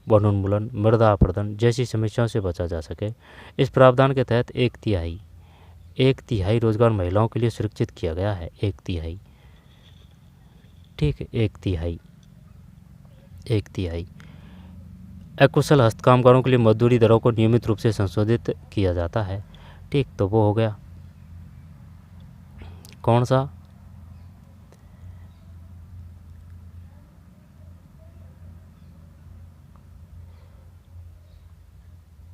वनोन्मूलन, मृदा अपरदन जैसी समस्याओं से बचा जा सके। इस प्रावधान के तहत एक तिहाई रोजगार महिलाओं के लिए सुरक्षित किया गया है। एक तिहाई, ठीक है, एक तिहाई। अकुशल हस्तकामगारों के लिए मजदूरी दरों को नियमित रूप से संशोधित किया जाता है। ठीक, तो वो हो गया कौन सा,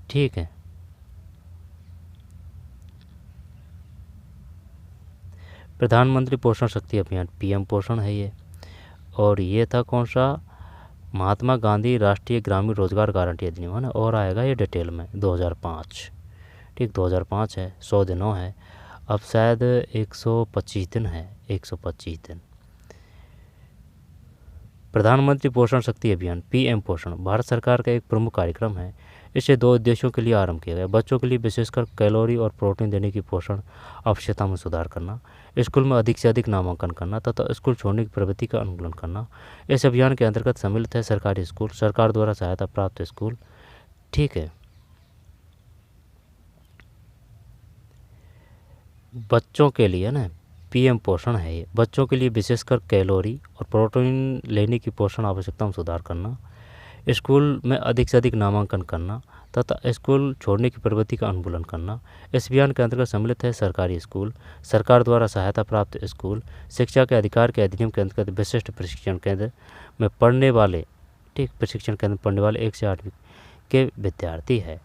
ठीक है, प्रधानमंत्री पोषण शक्ति अभियान, पीएम पोषण है ये। और ये था कौन सा, महात्मा गांधी राष्ट्रीय ग्रामीण रोजगार गारंटी अधिनियम, है ना। और आएगा ये डिटेल में 2005, ठीक 2005 है, 100 दिनों है। अब शायद 125 दिन है, 125 दिन। प्रधानमंत्री पोषण शक्ति अभियान, पीएम पोषण, भारत सरकार का एक प्रमुख कार्यक्रम है। इसे 2 उद्देश्यों के लिए आरंभ किया गया। बच्चों के लिए विशेषकर कैलोरी और प्रोटीन देने की पोषण आवश्यकता में सुधार करना, स्कूल में अधिक से अधिक नामांकन करना तथा स्कूल छोड़ने की प्रवृत्ति का अनुकूलन करना। इस अभियान के अंतर्गत सम्मिलित है सरकारी स्कूल, सरकार द्वारा सहायता प्राप्त स्कूल, ठीक है। बच्चों के लिए ना पीएम पोषण है ये, बच्चों के लिए विशेषकर कैलोरी और प्रोटीन लेने की पोषण आवश्यकता में सुधार करना, स्कूल में अधिक से अधिक नामांकन करना तथा स्कूल छोड़ने की प्रवृत्ति का उन्मूलन करना। इस अभियान के अंतर्गत सम्मिलित है सरकारी स्कूल, सरकार द्वारा सहायता प्राप्त स्कूल, शिक्षा के अधिकार के अधिनियम के अंतर्गत विशिष्ट प्रशिक्षण केंद्र में पढ़ने वाले, ठीक, प्रशिक्षण केंद्र में पढ़ने वाले 1 से 8वीं के विद्यार्थी है।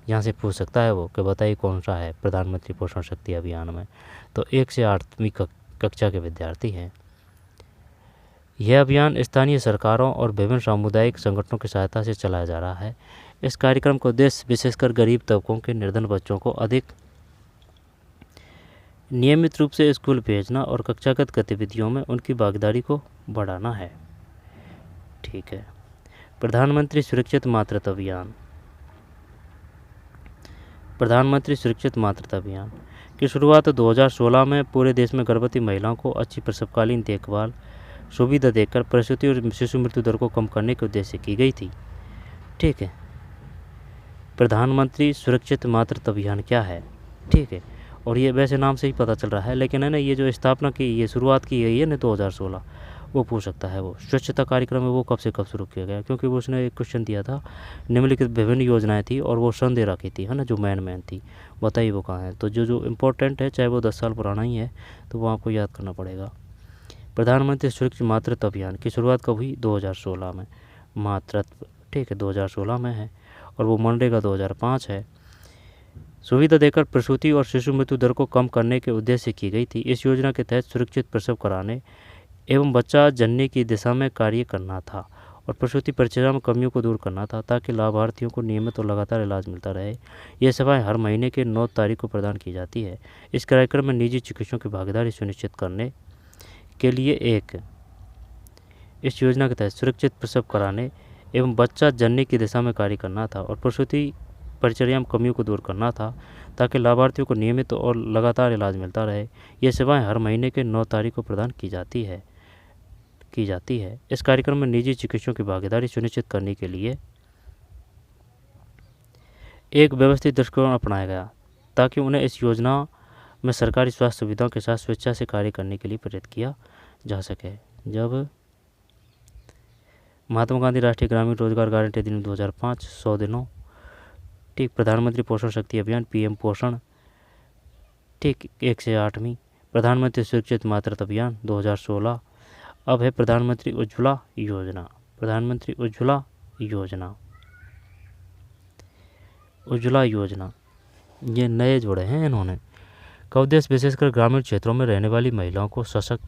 यहाँ से पूछ सकता है वो कि बताइए कौन सा है प्रधानमंत्री पोषण शक्ति अभियान में, तो 1 से 8वीं कक्षा के विद्यार्थी हैं। यह अभियान स्थानीय सरकारों और विभिन्न सामुदायिक संगठनों की सहायता से चलाया जा रहा है। इस कार्यक्रम का उद्देश्य विशेषकर गरीब तबकों के निर्धन बच्चों को अधिक नियमित रूप से स्कूल भेजना और कक्षागत गतिविधियों में उनकी भागीदारी को बढ़ाना है, ठीक है। प्रधानमंत्री सुरक्षित मातृत्व अभियान, प्रधानमंत्री सुरक्षित मातृत्व अभियान की शुरुआत 2016 में पूरे देश में गर्भवती महिलाओं को अच्छी प्रसवकालीन देखभाल सुविधा देकर प्रसूति और शिशु मृत्यु दर को कम करने के उद्देश्य से की गई थी, ठीक है। प्रधानमंत्री सुरक्षित मातृत्व अभियान क्या है, ठीक है। और ये वैसे नाम से ही पता चल रहा है, लेकिन है ना ये जो स्थापना की, ये शुरुआत की गई है ना 2016, वो पूछ सकता है। वो स्वच्छता कार्यक्रम है वो कब से कब शुरू किया गया, क्योंकि वो उसने एक क्वेश्चन दिया था, निम्नलिखित विभिन्न योजनाएं थी और वो सन दे रखी थी, है ना, जो मेन थी, बताइए वो कहाँ है। तो जो इम्पोर्टेंट है, चाहे वो 10 साल पुराना ही है, तो वो आपको याद करना पड़ेगा। प्रधानमंत्री सुरक्षित मातृत्व अभियान की शुरुआत कब हुई, 2016 में, मातृत्व, ठीक है, 2016 में है। और वो मनरेगा 2005 है। सुविधा देकर प्रसूति और शिशु मृत्यु दर को कम करने के उद्देश्य से की गई थी। इस योजना के तहत सुरक्षित प्रसव कराने एवं बच्चा जनने की दिशा में कार्य करना था और प्रसूति परिचर्या में कमियों को दूर करना था ताकि लाभार्थियों को नियमित और लगातार इलाज मिलता रहे। यह सेवाएं हर महीने के 9 तारीख को प्रदान की जाती है। इस कार्यक्रम में निजी चिकित्सकों की भागीदारी सुनिश्चित करने के लिए इस योजना के तहत सुरक्षित प्रसव कराने एवं बच्चा जनने की दिशा में कार्य करना था और प्रसूति परिचर्या में कमियों को दूर करना था ताकि लाभार्थियों को नियमित और लगातार इलाज मिलता रहे। ये सेवाएं हर महीने के 9 तारीख को प्रदान की जाती है। इस कार्यक्रम में निजी चिकित्सकों की भागीदारी सुनिश्चित करने के लिए एक व्यवस्थित दृष्टिकोण अपनाया गया ताकि उन्हें इस योजना में सरकारी स्वास्थ्य सुविधाओं के साथ स्वेच्छा से कार्य करने के लिए प्रेरित किया जा सके। जब महात्मा गांधी राष्ट्रीय ग्रामीण रोजगार गारंटी अधिनियम 2005, 100 दिनों, ठीक। प्रधानमंत्री पोषण शक्ति अभियान, पीएम पोषण, ठीक, 1 से 8वीं। प्रधानमंत्री सुरक्षित मातृत्व अभियान 2016। अब है प्रधानमंत्री उज्ज्वला योजना। प्रधानमंत्री उज्ज्वला योजना ये नए जोड़े हैं इन्होंने। का उद्देश्य विशेषकर ग्रामीण क्षेत्रों में रहने वाली महिलाओं को सशक्त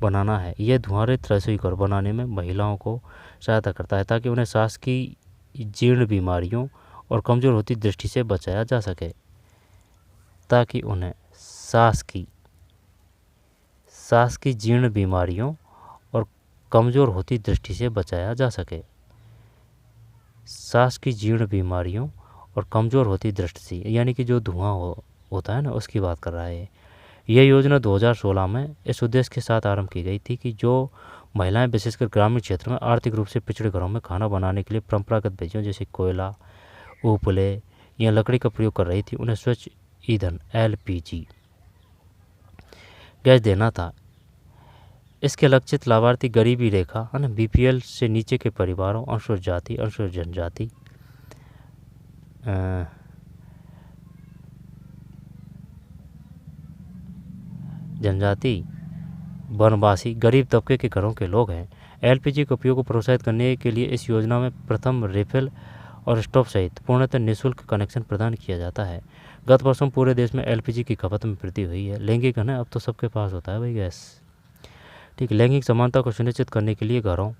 बनाना है। यह धुआं रहित रसोई घर बनाने में महिलाओं को सहायता करता है ताकि उन्हें सांस की जीर्ण बीमारियों और कमज़ोर होती दृष्टि से बचाया जा सके, ताकि उन्हें सांस की सांस की जीर्ण बीमारियों और कमज़ोर होती दृष्टि से बचाया जा सके। सांस की जीर्ण बीमारियों और कमज़ोर होती दृष्टि से, यानी कि जो धुआं होता है ना, उसकी बात कर रहा है। यह योजना 2016 में इस उद्देश्य के साथ आरंभ की गई थी कि जो महिलाएं विशेषकर ग्रामीण क्षेत्र में आर्थिक रूप से पिछड़े घरों में खाना बनाने के लिए परंपरागत विधियों जैसे कोयला, उपले या लकड़ी का प्रयोग कर रही थी, उन्हें स्वच्छ ईंधन LPG गैस देना था। इसके लक्षित लाभार्थी गरीबी रेखा है ना, BPL से नीचे के परिवारों, अनुसूचित जाति, अनुसूचित जनजाति, वनवासी, गरीब तबके के घरों के लोग हैं। LPG के उपयोग को प्रोत्साहित करने के लिए इस योजना में प्रथम रिफिल और स्टॉप सहित पूर्णतः निःशुल्क कनेक्शन प्रदान किया जाता है। गत वर्षों पूरे देश में LPG की खपत में वृद्धि हुई है। लैंगिक है ना, अब तो सबके पास होता है भाई गैस। ठीक, लैंगिक समानता को सुनिश्चित करने के लिए घरों,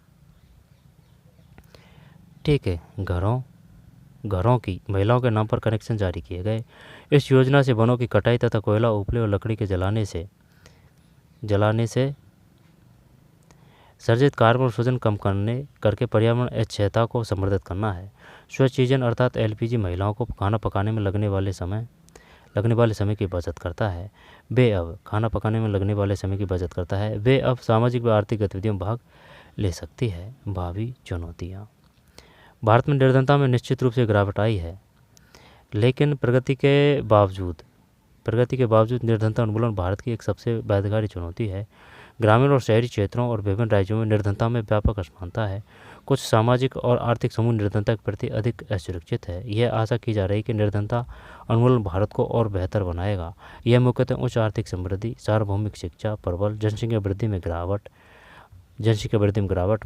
ठीक है, घरों की महिलाओं के नाम पर कनेक्शन जारी किए गए। इस योजना से वनों की कटाई तथा कोयला, उपले और लकड़ी के जलाने से सर्जित कार्बन उत्सर्जन कम करके पर्यावरण अक्षयता को समृद्ध करना है। स्वच्छ ईंधन अर्थात LPG महिलाओं को खाना पकाने में लगने वाले समय की बचत करता है। वे अब सामाजिक व आर्थिक गतिविधियों में भाग ले सकती है। भावी चुनौतियाँ। भारत में निर्धनता में निश्चित रूप से गिरावट आई है, लेकिन प्रगति के बावजूद निर्धनता उन्मूलन भारत की एक सबसे बाध्यकारी चुनौती है। ग्रामीण और शहरी क्षेत्रों और विभिन्न राज्यों में निर्धनता में व्यापक असमानता है। कुछ सामाजिक और आर्थिक समूह निर्धनता के प्रति अधिक असुरक्षित है। यह आशा की जा रही है कि निर्धनता उन्मूलन भारत को और बेहतर बनाएगा। यह मुख्यतः उच्च आर्थिक समृद्धि, सार्वभौमिक शिक्षा, प्रबल जनसंख्या वृद्धि में गिरावट,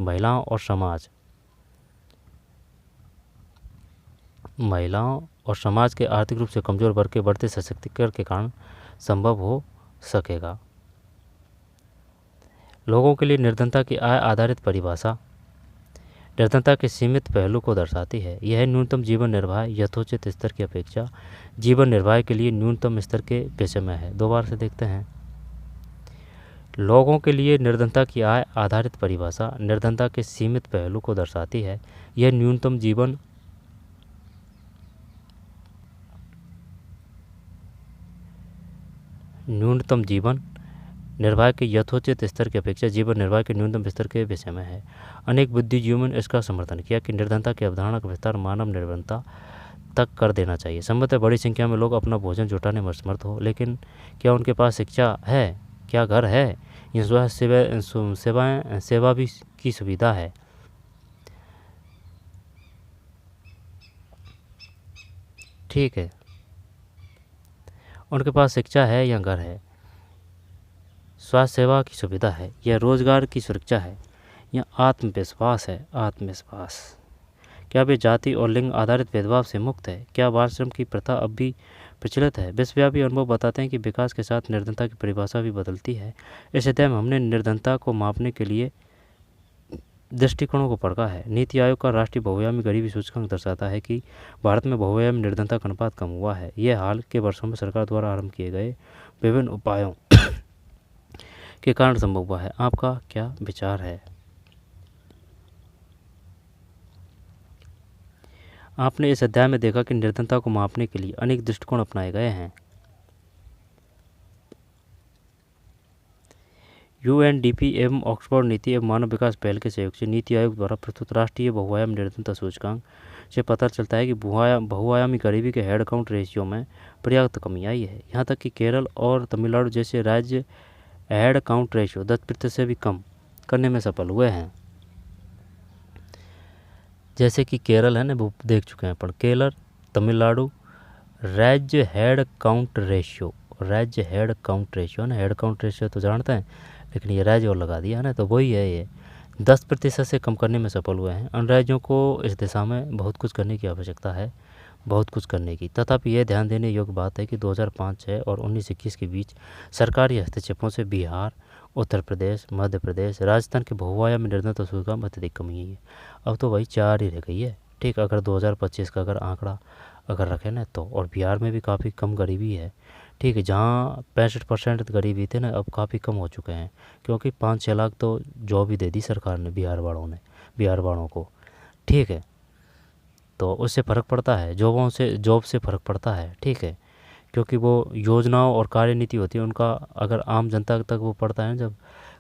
महिलाओं और समाज के आर्थिक रूप से कमजोर वर्ग के बढ़ते सशक्तिकरण के कारण संभव हो सकेगा। लोगों के लिए निर्धनता की आय आधारित परिभाषा निर्धनता के सीमित पहलू को दर्शाती है। यह न्यूनतम जीवन निर्वाह यथोचित स्तर की अपेक्षा जीवन निर्वाह के लिए न्यूनतम स्तर के विषय में है। दोबारा से देखते हैं। लोगों के लिए निर्धनता की आय आधारित परिभाषा निर्धनता के सीमित पहलू को दर्शाती है। यह न्यूनतम जीवन निर्वाह के यथोचित स्तर की अपेक्षा जीवन निर्वाह के न्यूनतम स्तर के विषय में है। अनेक बुद्धिजीवियों ने इसका समर्थन किया कि निर्धनता की अवधारणा का विस्तार मानव निर्भरता तक कर देना चाहिए। संभवतः बड़ी संख्या में लोग अपना भोजन जुटाने में असमर्थ हो, लेकिन क्या उनके पास शिक्षा है, क्या घर है, या सेवा भी की सुविधा है? ठीक है, उनके पास शिक्षा है या घर है, स्वास्थ्य सेवा की सुविधा है, या रोजगार की सुरक्षा है, या आत्मविश्वास है। क्या वे जाति और लिंग आधारित भेदभाव से मुक्त है? क्या बाल श्रम की प्रथा अब भी प्रचलित है? विश्वव्यापी अनुभव बताते हैं कि विकास के साथ निर्धनता की परिभाषा भी बदलती है। इस अध्याय में हमने निर्धनता को मापने के लिए दृष्टिकोणों को पढ़ा है। नीति आयोग का राष्ट्रीय बहुआयामी गरीबी सूचकांक दर्शाता है कि भारत में बहुआयामी निर्धनता का अनुपात कम हुआ है। यह हाल के वर्षों में सरकार द्वारा आरंभ किए गए विभिन्न उपायों के कारण संभव हुआ है। आपका क्या विचार है? आपने इस अध्याय में देखा कि निर्धनता को मापने के लिए अनेक दृष्टिकोण अपनाए गए हैं। UNDP एवं ऑक्सफोर्ड नीति एवं मानव विकास पहल के सहयोग से नीति आयोग द्वारा प्रस्तुत राष्ट्रीय बहुआयामी निर्धनता सूचकांक से पता चलता है कि बहुआयामी गरीबी के हेड काउंट रेशियो में पर्याप्त कमी आई है। यहाँ तक कि केरल और तमिलनाडु जैसे राज्य हेड काउंट रेशियो 10% से भी कम करने में सफल हुए हैं। जैसे कि केरल है ना, वो देख चुके हैं, पर केरल, तमिलनाडु, राज्य हेड काउंट रेशियो ना, हेड काउंट रेशियो तो जानते हैं, लेकिन ये राज्य और लगा दिया है ना, तो वही है, ये 10% से कम करने में सफल हुए हैं। अन्य राज्यों को इस दिशा में बहुत कुछ करने की आवश्यकता है, तथापि यह ध्यान देने योग्य बात है कि 2005-06 और 19-21 के बीच सरकारी हस्तक्षेपों से बिहार, उत्तर प्रदेश, मध्य प्रदेश, राजस्थान के बहुआयामी निर्धनता सूचकांक में अत्यधिक कमी है। अब तो वही 4 ही रह गई है। ठीक, अगर 2025 का आंकड़ा रखें ना तो, और बिहार में भी काफ़ी कम गरीबी है। ठीक है। जहाँ 65% गरीबी थे ना, अब काफ़ी कम हो चुके हैं, क्योंकि 5-6 लाख तो जॉब ही दे दी सरकार ने बिहार वालों को। ठीक है, तो उससे फ़र्क पड़ता है, जॉब से फ़र्क पड़ता है। ठीक है, क्योंकि वो योजनाओं और कार्यनीति होती है उनका, अगर आम जनता तक वो पड़ता है, जब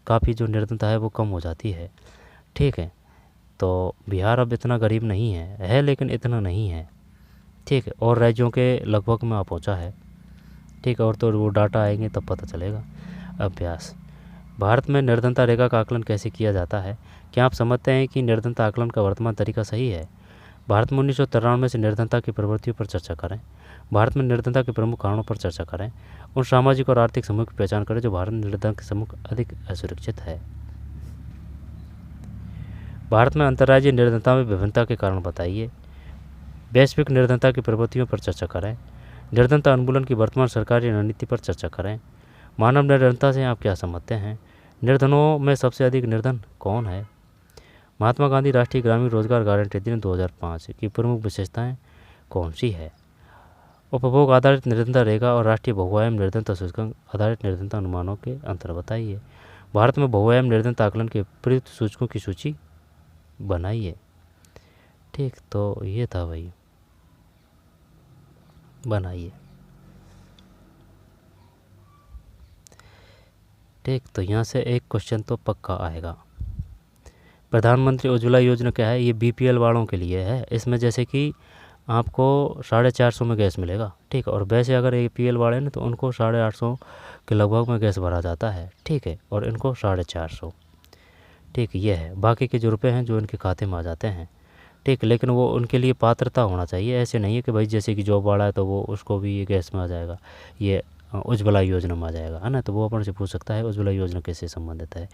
काफ़ी जो निर्धनता है वो कम हो जाती है। ठीक है, तो बिहार अब इतना गरीब नहीं है लेकिन इतना नहीं है। ठीक है, और राज्यों के लगभग में आ पहुँचा है। ठीक है, और तो वो डाटा आएंगे तब पता चलेगा। अभ्यास: भारत में निर्धनता रेखा का आकलन कैसे किया जाता है? क्या आप समझते हैं कि निर्धनता आकलन का वर्तमान तरीका सही है? भारत में 1993 से निर्धनता की प्रवृत्तियों पर चर्चा करें। भारत में निर्धनता के प्रमुख कारणों पर चर्चा करें। उन सामाजिक और आर्थिक समूह की पहचान करें जो भारत में निर्धनता के समूह अधिक असुरक्षित है। भारत में अंतर्राज्यीय निर्धनता में विभिन्नता के कारण बताइए। वैश्विक निर्धनता की प्रवृत्तियों पर चर्चा करें। निर्धनता उन्मूलन की वर्तमान सरकारी रणनीति पर चर्चा करें। मानव निर्धनता से आप क्या समझते हैं? निर्धनों में सबसे अधिक निर्धन कौन है? महात्मा गांधी राष्ट्रीय ग्रामीण रोजगार गारंटी अधिनियम 2005 की प्रमुख विशेषताएं कौन सी है? उपभोग आधारित निर्धनता रेखा और राष्ट्रीय बहुआयाम निर्धनता सूचकांक आधारित निर्धनता अनुमानों के अंतर बताइए। भारत में बहुआयाम निर्धनता आकलन के प्रयुक्त सूचकों की सूची बनाइए। ठीक, तो ये था भाई, बनाइए। ठीक, तो यहाँ से एक क्वेश्चन तो पक्का आएगा। प्रधानमंत्री उज्ज्वला योजना क्या है? ये बीपीएल वालों के लिए है। इसमें जैसे कि आपको 450 में गैस मिलेगा। ठीक, और वैसे अगर एपीएल वाले हैं तो उनको 850 के लगभग में गैस भरा जाता है। ठीक है, और इनको 450। ठीक, ये है। बाकी के जो रुपये हैं जो इनके खाते में आ जाते हैं। ठीक, लेकिन वो उनके लिए पात्रता होना चाहिए। ऐसे नहीं है कि भाई जैसे कि जॉब वाला है तो वो उसको भी ये गैस में आ जाएगा, ये उज्ज्वला योजना में आ जाएगा, है ना। तो वो अपन से पूछ सकता है उज्ज्वला योजना कैसे संबंधित है।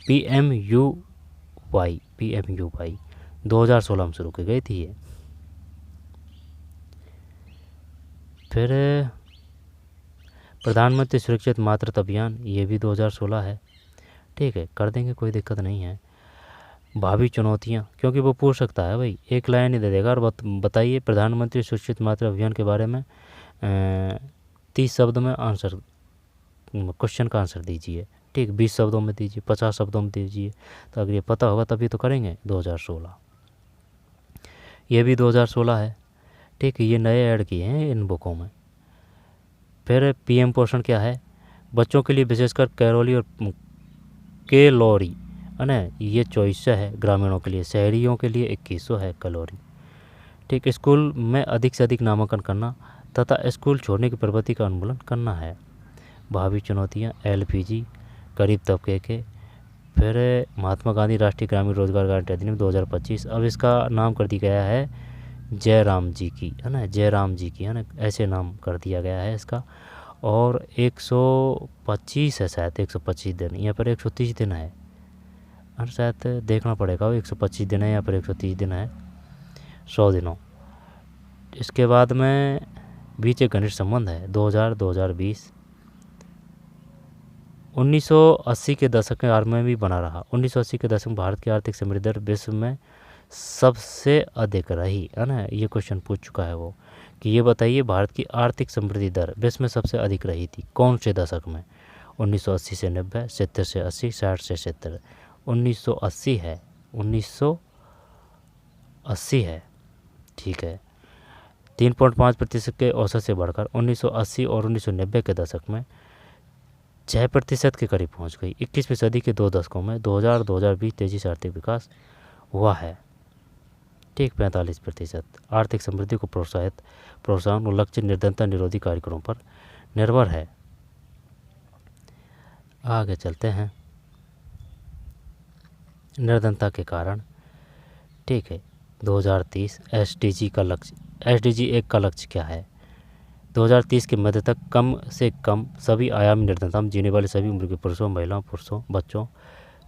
पीएमयूवाई 2016 में शुरू की गई थी ये। फिर प्रधानमंत्री सुरक्षित मातृत्व अभियान, ये भी 2016 है। ठीक है, कर देंगे, कोई दिक्कत नहीं है। भावी चुनौतियाँ, क्योंकि वो पूछ सकता है भाई, एक लाइन ही दे देगा और बताइए प्रधानमंत्री सुरक्षित मातृत्व अभियान के बारे में 30 शब्द में आंसर, क्वेश्चन का आंसर दीजिए। ठीक, 20 शब्दों में दीजिए, 50 शब्दों में दीजिए। तो अगर ये पता होगा तभी तो करेंगे। 2016, ये भी 2016 है। ठीक है, ये नए ऐड किए हैं इन बुकों में। फिर पीएम पोषण क्या है? बच्चों के लिए विशेषकर कैलोरी और कैलोरी, है ना, ये 2400 है ग्रामीणों के लिए, शहरियों के लिए 2100 है कैलोरी। ठीक, स्कूल में अधिक से अधिक नामांकन करना तथा स्कूल छोड़ने की प्रवृत्ति का उन्मूलन करना है। भावी चुनौतियाँ, एलपीजी गरीब तबके के। फिर महात्मा गांधी राष्ट्रीय ग्रामीण रोजगार गारंटी अधिनियम 2025, अब इसका नाम कर दिया गया है जयराम जी की, है ना, जयराम जी की, है ना, ऐसे नाम कर दिया गया है इसका। और 125 है शायद, 125 दिन, यहाँ पर 130 दिन है, और शायद देखना पड़ेगा वो 125 दिन है या फिर 130 दिन है, 100 दिनों। इसके बाद में बीच एक घनिष्ठ संबंध है 2000-2020। 1980 के दशक के आरंभ में भी बना रहा। 1980 के दशक में भारत की आर्थिक समृद्धि दर विश्व में सबसे अधिक रही, है ना। ये क्वेश्चन पूछ चुका है वो कि ये बताइए भारत की आर्थिक समृद्धि दर विश्व में सबसे अधिक रही थी कौन से दशक में? 1980 से 90, 70 से 80, 60 से 70। 1980 है, 1980 है। ठीक है, 3.5% के औसत से बढ़कर 1980 और 1990 के दशक में 6% के करीब पहुंच गई। 21वीं सदी के 2 दशकों में 2000-2020 तेजी से आर्थिक विकास हुआ है। ठीक, 45%। आर्थिक समृद्धि को प्रोत्साहन और लक्ष्य निर्धनता निरोधी कार्यक्रमों पर निर्भर है। आगे चलते हैं। निर्धनता के कारण, ठीक है, 2030 एसडीजी का लक्ष्य, एसडीजी 1 का लक्ष्य क्या है? 2030 के मध्य तक कम से कम सभी आयामी निर्धनता में जीने वाले सभी उम्र के पुरुषों, महिलाओं, पुरुषों, बच्चों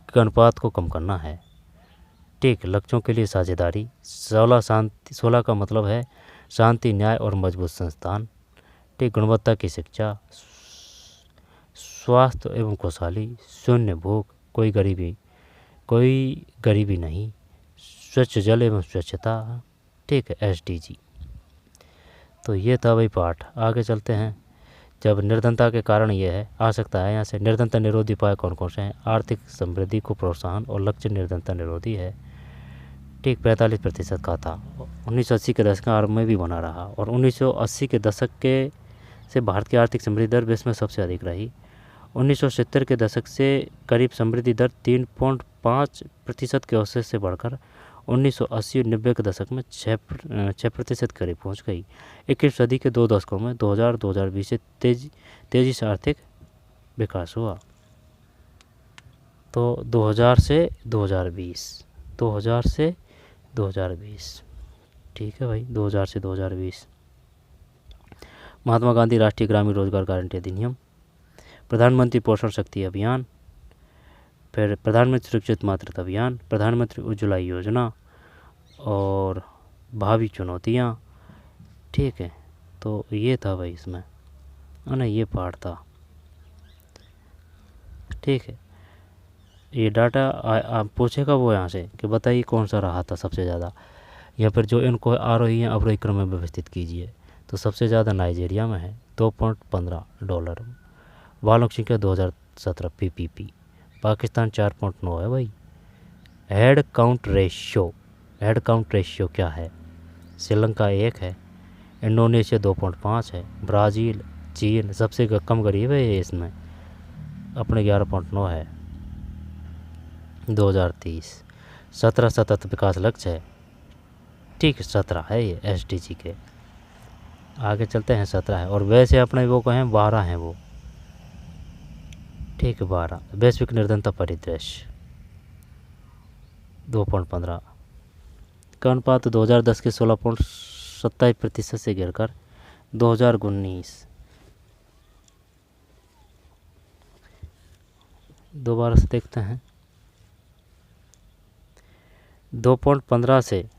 के अनुपात को कम करना है। ठीक, लक्ष्यों के लिए साझेदारी। 16 का मतलब है शांति, न्याय और मजबूत संस्थान। ठीक, गुणवत्ता की शिक्षा, स्वास्थ्य एवं खुशहाली, शून्य भूख, कोई गरीबी नहीं, स्वच्छ जल एवं स्वच्छता। ठीक है, एसडीजी। तो ये था भाई पाठ। आगे चलते हैं। जब निर्धनता के कारण ये है आ सकता है यहाँ से। निर्धनता निरोधी उपाय कौन कौन से हैं? आर्थिक समृद्धि को प्रोत्साहन और लक्ष्य निर्धनता निरोधी है। ठीक 45% का था। 1980 के दशक आरंभ में भी बना रहा और 1980 के दशक के से भारत की आर्थिक समृद्धि दर विश्व में सबसे अधिक रही। 1970 के दशक से करीब समृद्धि दर 3.5% के औसत से बढ़कर 1980 और 90 के दशक में 6% करीब पहुंच गई। 21वीं सदी के 2 दशकों में 2000-2020 से तेजी से आर्थिक विकास हुआ। तो 2000 से 2020 ठीक है भाई, 2000 से 2020। महात्मा गांधी राष्ट्रीय ग्रामीण रोजगार गारंटी अधिनियम, प्रधानमंत्री पोषण शक्ति अभियान, फिर प्रधानमंत्री सुरक्षित मातृत्व अभियान, प्रधानमंत्री उज्ज्वला योजना और भावी चुनौतियाँ। ठीक है, तो ये था भाई इसमें, है ना, ये पार्ट था। ठीक है, ये डाटा आप पूछेगा वो यहाँ से कि बताइए कौन सा रहा था सबसे ज़्यादा, या फिर जो इनको आरोही या अवरोही क्रम में व्यवस्थित कीजिए। तो सबसे ज़्यादा नाइजीरिया में है $2.15। बालों की संख्या 2017 PPP। पाकिस्तान 4.9 है भाई। हेड काउंट रेशियो क्या है? श्रीलंका 1 है, इंडोनेशिया 2.5 है, ब्राज़ील, चीन सबसे कम गरीब है ये, इसमें अपने 11.9 है। 2030 17 सतत विकास लक्ष्य है। ठीक, 17 है ये SDG के। आगे चलते हैं, 17 है, और वैसे अपने वो कहें 12 हैं वो। ठीक है, 12। वैश्विक निर्धनता परिदृश्य 2.15 का अनुपात 2010 के 16.27% से गिरकर 2019 दोबारा से देखते हैं, 2.15 से,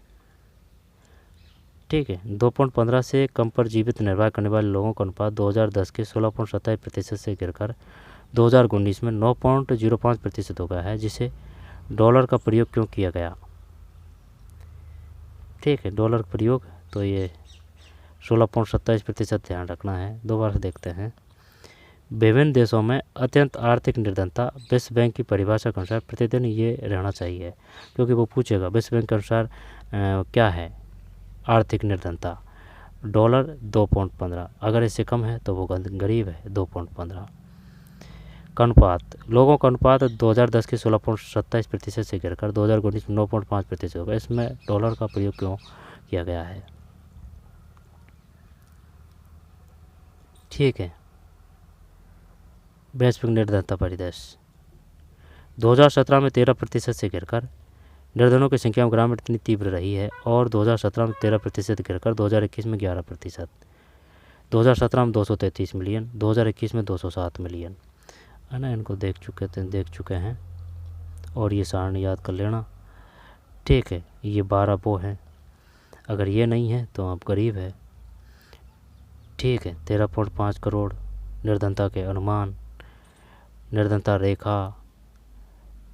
ठीक है, 2.15 से कम पर जीवित निर्वाह करने वाले लोगों का अनुपात 2010 के 16.27% से गिरकर 2019 में 9.05% हो गया है, जिसे डॉलर का प्रयोग क्यों किया गया? ठीक है, डॉलर का प्रयोग, तो ये 16.27% ध्यान रखना है। दोबारा से देखते हैं, विभिन्न देशों में अत्यंत आर्थिक निर्धनता विश्व बैंक की परिभाषा के अनुसार प्रतिदिन ये रहना चाहिए, क्योंकि वो पूछेगा विश्व बैंक के अनुसार क्या है आर्थिक निर्धनता। डॉलर 2.15, अगर इससे कम है तो वो गरीब है। 2.15 का अनुपात, लोगों का अनुपात 2010 के 16.27% से गिरकर 2019 में 9.5% होगा। इसमें डॉलर का प्रयोग क्यों किया गया है? ठीक है, वैश्विक निर्धनता परिदृश्य 2017 में 13% से गिरकर निर्धनों की संख्या में गिरावट इतनी तीव्र रही है, और 2017 में 13% गिरकर 2021 में 11%। 2017 में 233 मिलियन, 2021 में 207 मिलियन, है ना। इनको देख चुके हैं और ये सारणी याद कर लेना। ठीक है, ये 12 वो हैं, अगर ये नहीं है तो आप गरीब है। ठीक है, 13.5 करोड़ निर्धनता के अनुमान, निर्धनता रेखा।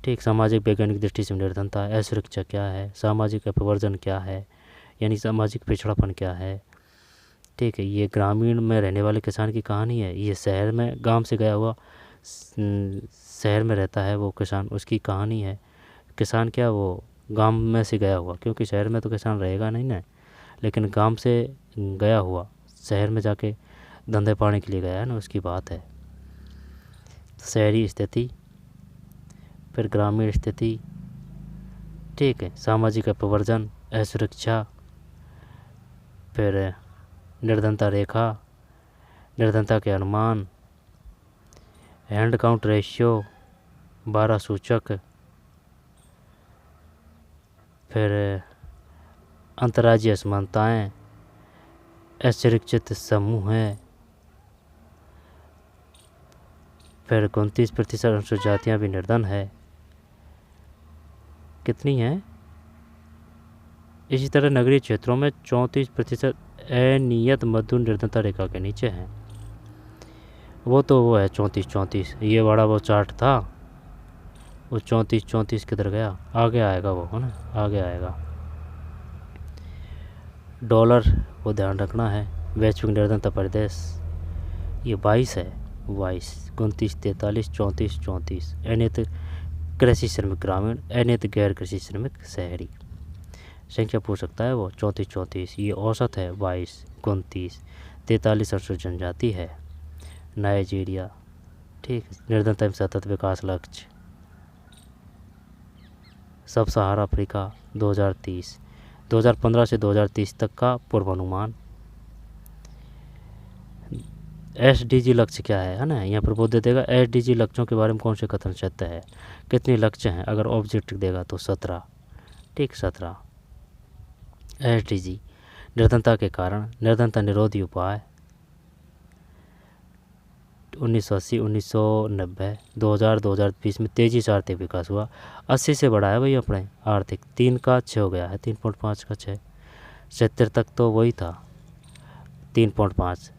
ठीक, सामाजिक वैज्ञानिक दृष्टि से निर्धनता, असुरक्षा क्या है, सामाजिक अपवर्जन क्या है, यानी सामाजिक पिछड़ापन क्या है। ठीक है, ये ग्रामीण में रहने वाले किसान की कहानी है। ये शहर में गांव से गया हुआ, शहर में रहता है वो किसान, उसकी कहानी है। किसान क्या, वो गांव में से गया हुआ, क्योंकि शहर में तो किसान रहेगा नहीं ना, लेकिन गांव से गया हुआ शहर में जाके धंधे पाने के लिए गया है ना, उसकी बात है। शहरी स्थिति, फिर ग्रामीण स्थिति। ठीक है, सामाजिक अपवर्जन, असुरक्षा, फिर निर्धनता रेखा, निर्धनता के अनुमान, हैंड काउंट रेशियो, 12 सूचक, फिर अंतर्राज्यीय असमानताएँ, असुरक्षित समूह है, फिर 29% अनुसूचित जातियाँ भी निर्धन है। कितनी है? इसी तरह नगरीय क्षेत्रों में 34% अनियत मजदूर निर्धनता रेखा के नीचे हैं। वो है 34। ये बड़ा वो चार्ट था, वो 34 किधर गया? आगे आएगा वो, है ना, आगे आएगा। डॉलर वो ध्यान रखना है। वैश्विक निर्धनता परिदृश्य ये 22 है, 22, 29, 43, 34, 34। अनियत कृषि श्रमिक ग्रामीण, अनियत गैर कृषि श्रमिक शहरी। संख्या पूछ सकता है वो 34, 34। ये औसत है 22, 29, 43 अनुसूचित जनजाति है। नाइजीरिया, ठीक। निर्धनता एवं सतत विकास लक्ष्य सब सहारा अफ्रीका 2030, 2015 से 2030 तक का पूर्वानुमान। SDG लक्ष्य क्या है ना, यहाँ पर बोल दे देगा SDG लक्ष्यों के बारे में कौन से कथन सत्य है। कितने लक्ष्य हैं, अगर ऑब्जेक्टिव देगा तो 17, ठीक 17। SDG निर्धनता के कारण, निर्धनता निरोधी उपाय 1980, 1990, 2000, 2020 में तेजी से आर्थिक विकास हुआ। 80 से बढ़ा है भाई अपने आर्थिक, 3 का 6 हो गया है, 3.5 का 6। 70 तक तो वही था 3.5,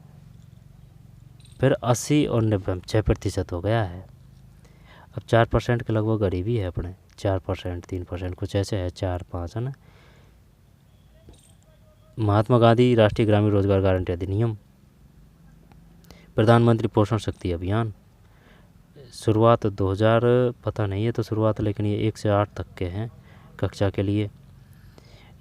फिर 80 और 90 में 6% हो गया है। अब 4% के लगभग गरीबी है अपने, 4%, 3% कुछ ऐसे है, 4-5 है ना। महात्मा गांधी राष्ट्रीय ग्रामीण रोजगार गारंटी अधिनियम, प्रधानमंत्री पोषण शक्ति अभियान, शुरुआत 2000 पता नहीं है तो शुरुआत, लेकिन ये 1 से 8 तक के हैं कक्षा के लिए।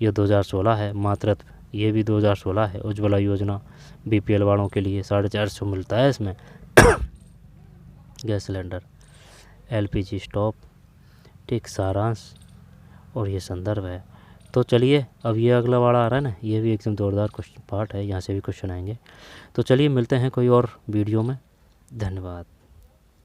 ये 2016 है। मातृत्व ये भी 2016 है। उज्ज्वला योजना BPL वालों के लिए 450 मिलता है इसमें गैस सिलेंडर। LPG स्टॉप, ठीक सारांश, और ये संदर्भ है। तो चलिए अब ये अगला वाला आ रहा है ना, ये भी एकदम जोरदार क्वेश्चन पार्ट है, यहाँ से भी क्वेश्चन आएंगे। तो चलिए मिलते हैं कोई और वीडियो में। धन्यवाद।